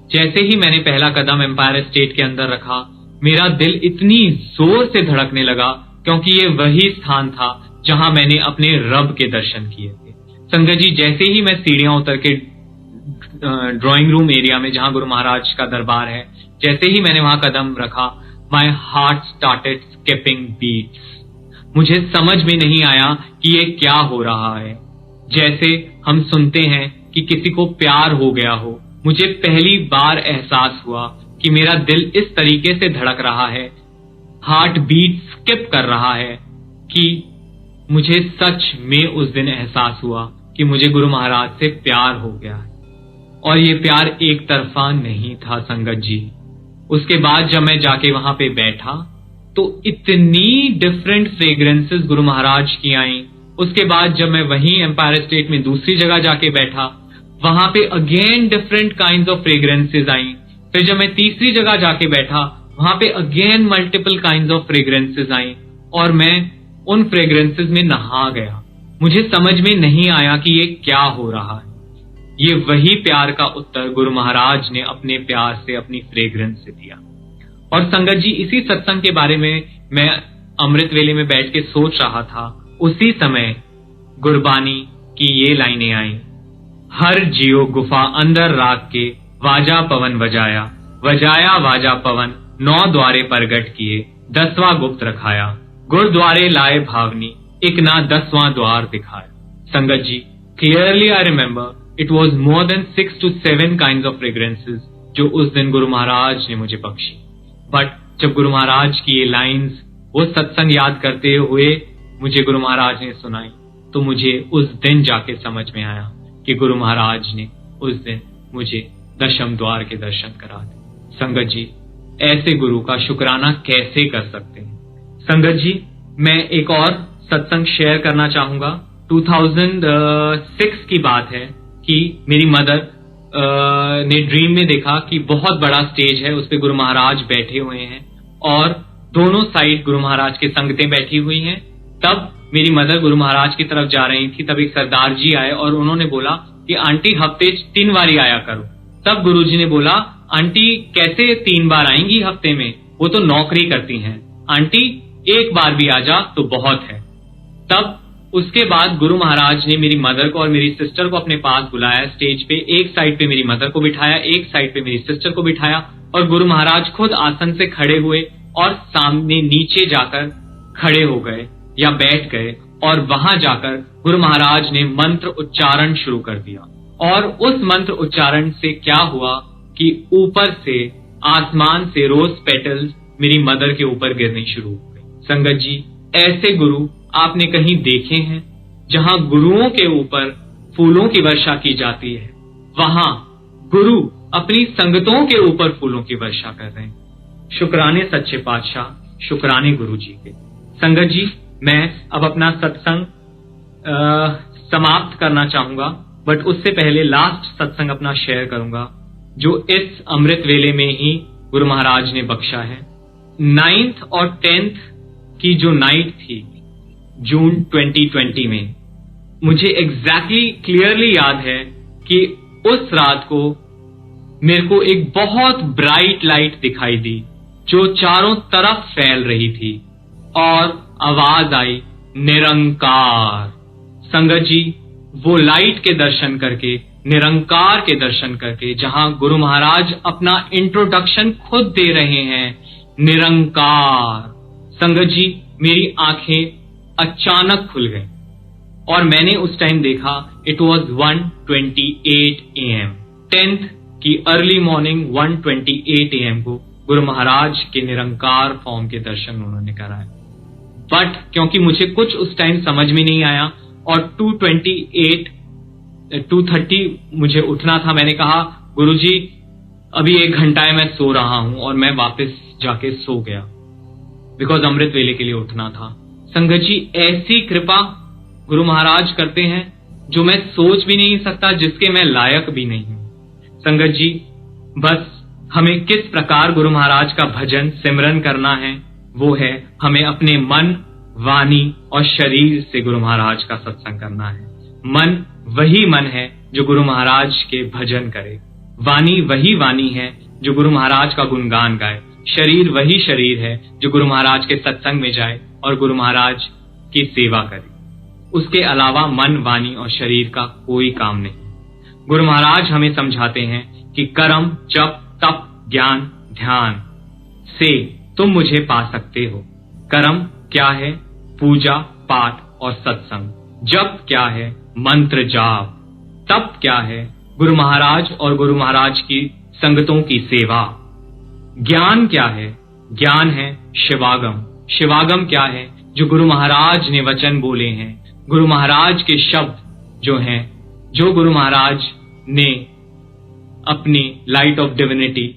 जैसे ही मैंने पहला कदम एम्पायर स्टेट के अंदर रखा, मेरा दिल इतनी जोर से धड़कने लगा, क्योंकि ये वही स्थान था जहां मैंने अपने रब के दर्शन किए थे। संगत जी, जैसे ही मैं सीढ़ियां उतर के ड्राइंग रूम एरिया में, जहां गुरु महाराज का दरबार है, जैसे ही मैंने वहां कदम रखा, my heart started skipping beats. मुझे समझ में नहीं आया कि ये क्या हो रहा है। जैसे हम सुनते हैं कि किसी को प्यार हो गया हो, मुझे पहली बार एहसास हुआ कि मेरा दिल इस तरीके से धड़क रहा है, हार्ट बीट स्किप कर रहा है, कि मुझे सच में उस दिन एहसास हुआ कि मुझे गुरु महाराज से प्यार हो गया है। और ये प्यार एक तरफा नहीं था संगत जी। उसके बाद जब मैं जाके वहां पे बैठा तो इतनी डिफरेंट फ्रेग्रेंसेस गुरु महाराज की आई। उसके बाद जब मैं वहीं एम्पायर स्टेट में दूसरी जगह जाके बैठा, वहां पे again different kinds of fragrances आई। फिर जब मैं तीसरी जगह जाके बैठा, वहां पे again multiple kinds of fragrances आई, और मैं उन फ्रेग्रेंसेस में नहा गया। मुझे समझ में नहीं आया कि ये क्या हो रहा है। ये वही प्यार का उत्तर गुरु महाराज ने अपने प्यार से, अपनी फ्रेग्रेंस से दिया। और संगत जी, इसी सत्संग के बारे में मैं अमृत वेले में बैठ के सोच रहा था, उसी समय गुरबानी की ये लाइनें आई, हर जियो गुफा अंदर राख के वाजा पवन बजाया, वजाया वाजा पवन 9 द्वारे प्रगट किए, 10वां गुप्त रखाया, गुरुद्वारे लाए भावनी, एक ना 10वां द्वार दिखाया। संगत जी, clearly I remember it was more than 6 to 7 kind of fragrances जो उस दिन गुरु महाराज ने मुझे बख्शी। बट जब गुरु महाराज की ये लाइन्स, वो सत्संग याद करते हुए मुझे गुरु महाराज ने सुनाई, तो मुझे उस दिन जाके समझ में आया कि गुरु महाराज ने उस दिन मुझे 10वें द्वार के दर्शन करा दिए। संगत जी, ऐसे गुरु का शुक्राना कैसे कर सकते हैं। संगत जी, मैं एक और सत्संग शेयर करना चाहूंगा। 2006 की बात है कि मेरी मदर ने ड्रीम में देखा कि बहुत बड़ा स्टेज है, उस पे गुरु महाराज बैठे हुए हैं और दोनों साइड गुरु महाराज की संगतें बैठी हुई हैं। तब मेरी मदर गुरु महाराज की तरफ जा रही थी, तब एक सरदार जी आए और उन्होंने बोला कि आंटी हफ्ते 3 बार आया करो। तब गुरुजी ने बोला, आंटी कैसे 3 बार आएंगी हफ्ते में, वो तो नौकरी करती हैं, आंटी 1 बार भी आ जा तो बहुत है। तब उसके बाद गुरु महाराज ने मेरी मदर को और मेरी सिस्टर को अपने पास बुलाया स्टेज पे। एक साइड पे मेरी मदर को बिठाया, एक साइड पे मेरी सिस्टर को बिठाया, और गुरु महाराज खुद आसन से खड़े हुए और सामने नीचे जाकर खड़े हो गए या बैठ गए, और वहां जाकर गुरु महाराज ने मंत्र उच्चारण शुरू कर दिया। और उस मंत्र उच्चारण से क्या हुआ कि ऊपर से, आसमान से रोज पेटल्स मेरी मदर के ऊपर गिरनी शुरू हो गई। संगत जी, ऐसे गुरु आपने कहीं देखे हैं? जहां गुरुओं के ऊपर फूलों की वर्षा की जाती है, वहां गुरु अपनी संगतों के ऊपर फूलों की वर्षा कर रहे हैं। शुक्राने सच्चे पातशाह, शुक्राने गुरु जी के। संगत जी, मैं अब अपना सत्संग समाप्त करना चाहूंगा, बट उससे पहले लास्ट सत्संग अपना शेयर करूंगा जो इस अमृत वेले में ही गुरु महाराज ने बख्शा है। 9th और 10th की जो नाइट थी जून 2020 में, मुझे एग्जैक्टली क्लियरली याद है कि उस रात को मेरे को एक बहुत ब्राइट लाइट दिखाई दी जो चारों तरफ फैल रही थी, और आवाज आई, निरंकार। संगत जी, वो लाइट के दर्शन करके, निरंकार के दर्शन करके, जहां गुरु महाराज अपना इंट्रोडक्शन खुद दे रहे हैं, निरंकार। संगत जी, मेरी आंखें अचानक खुल गई और मैंने उस टाइम देखा, इट वॉज 1:28 AM, 10th की अर्ली मॉर्निंग 1:28 AM को गुरु महाराज के निरंकार फॉर्म के दर्शन उन्होंने कराए। बट क्योंकि मुझे कुछ उस टाइम समझ में नहीं आया और 2:30 मुझे उठना था, मैंने कहा गुरुजी अभी 1 घंटा है, मैं सो रहा हूं, और मैं वापस जाके सो गया बिकॉज अमृत वेले के लिए उठना था। संगत जी, ऐसी कृपा गुरु महाराज करते हैं जो मैं सोच भी नहीं सकता, जिसके मैं लायक भी नहीं हूं। संगत जी, बस हमें किस प्रकार गुरु महाराज का भजन सिमरन करना है, वो है हमें अपने मन, वाणी और शरीर से गुरु महाराज का सत्संग करना है। मन वही मन है जो गुरु महाराज के भजन करे, वाणी वही वाणी है जो गुरु महाराज का गुणगान गाए, शरीर वही शरीर है जो गुरु महाराज के सत्संग में जाए और गुरु महाराज की सेवा करे। उसके अलावा मन, वाणी और शरीर का कोई काम नहीं। गुरु महाराज हमें समझाते हैं कि कर्म, जप, तप, ज्ञान, ध्यान से तुम मुझे पा सकते हो। कर्म क्या है? पूजा, पाठ और सत्संग। जप क्या है? मंत्र जाप। तप क्या है? गुरु महाराज और गुरु महाराज की संगतों की सेवा। ज्ञान क्या है? ज्ञान है शिवागम। शिवागम क्या है? जो गुरु महाराज ने वचन बोले हैं, गुरु महाराज के शब्द जो हैं, जो गुरु महाराज ने अपनी लाइट ऑफ डिविनिटी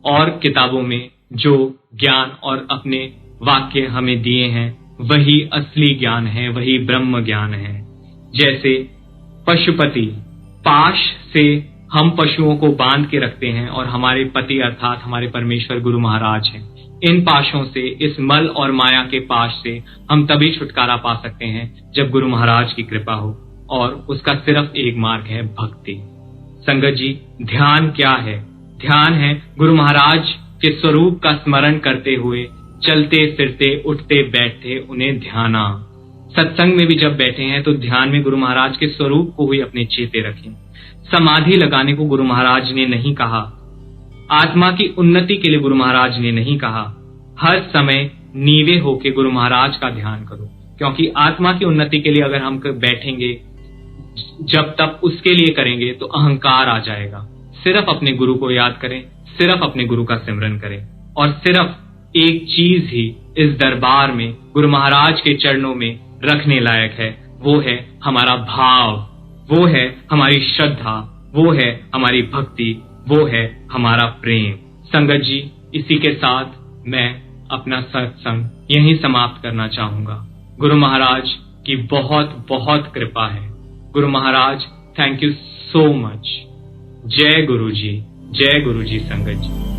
और किताबों में जो ज्ञान और अपने वाक्य हमें दिए हैं, वही असली ज्ञान है, वही ब्रह्म ज्ञान है। जैसे पशुपति, पाश से हम पशुओं को बांध के रखते हैं और हमारे पति अर्थात हमारे परमेश्वर गुरु महाराज हैं। इन पाशों से, इस मल और माया के पाश से हम तभी छुटकारा पा सकते हैं जब गुरु महाराज की कृपा हो, और उसका सिर्फ एक मार्ग है, भक्ति। संगत जी, ध्यान क्या है? ध्यान है गुरु महाराज के स्वरूप का स्मरण करते हुए चलते फिरते, उठते बैठते उन्हें ध्याना। सत्संग में भी जब बैठे हैं तो ध्यान में गुरु महाराज के स्वरूप को ही अपने चेते रखें। समाधि लगाने को गुरु महाराज ने नहीं कहा, आत्मा की उन्नति के लिए गुरु महाराज ने नहीं कहा। हर समय नीवे होके गुरु महाराज का ध्यान करो, क्योंकि आत्मा की उन्नति के लिए अगर हम बैठेंगे, जब तक उसके लिए करेंगे तो अहंकार आ जाएगा। सिर्फ अपने गुरु को याद करें, सिर्फ अपने गुरु का सिमरन करें, और सिर्फ एक चीज ही इस दरबार में गुरु महाराज के चरणों में रखने लायक है, वो है हमारा भाव, वो है हमारी श्रद्धा, वो है हमारी भक्ति, वो है हमारा प्रेम। संगत जी, इसी के साथ मैं अपना सत्संग यहीं समाप्त करना चाहूंगा। गुरु महाराज की बहुत बहुत कृपा है। Guru Maharaj, thank you so much. जय गुरु जी, जय गुरु जी। संगत जी।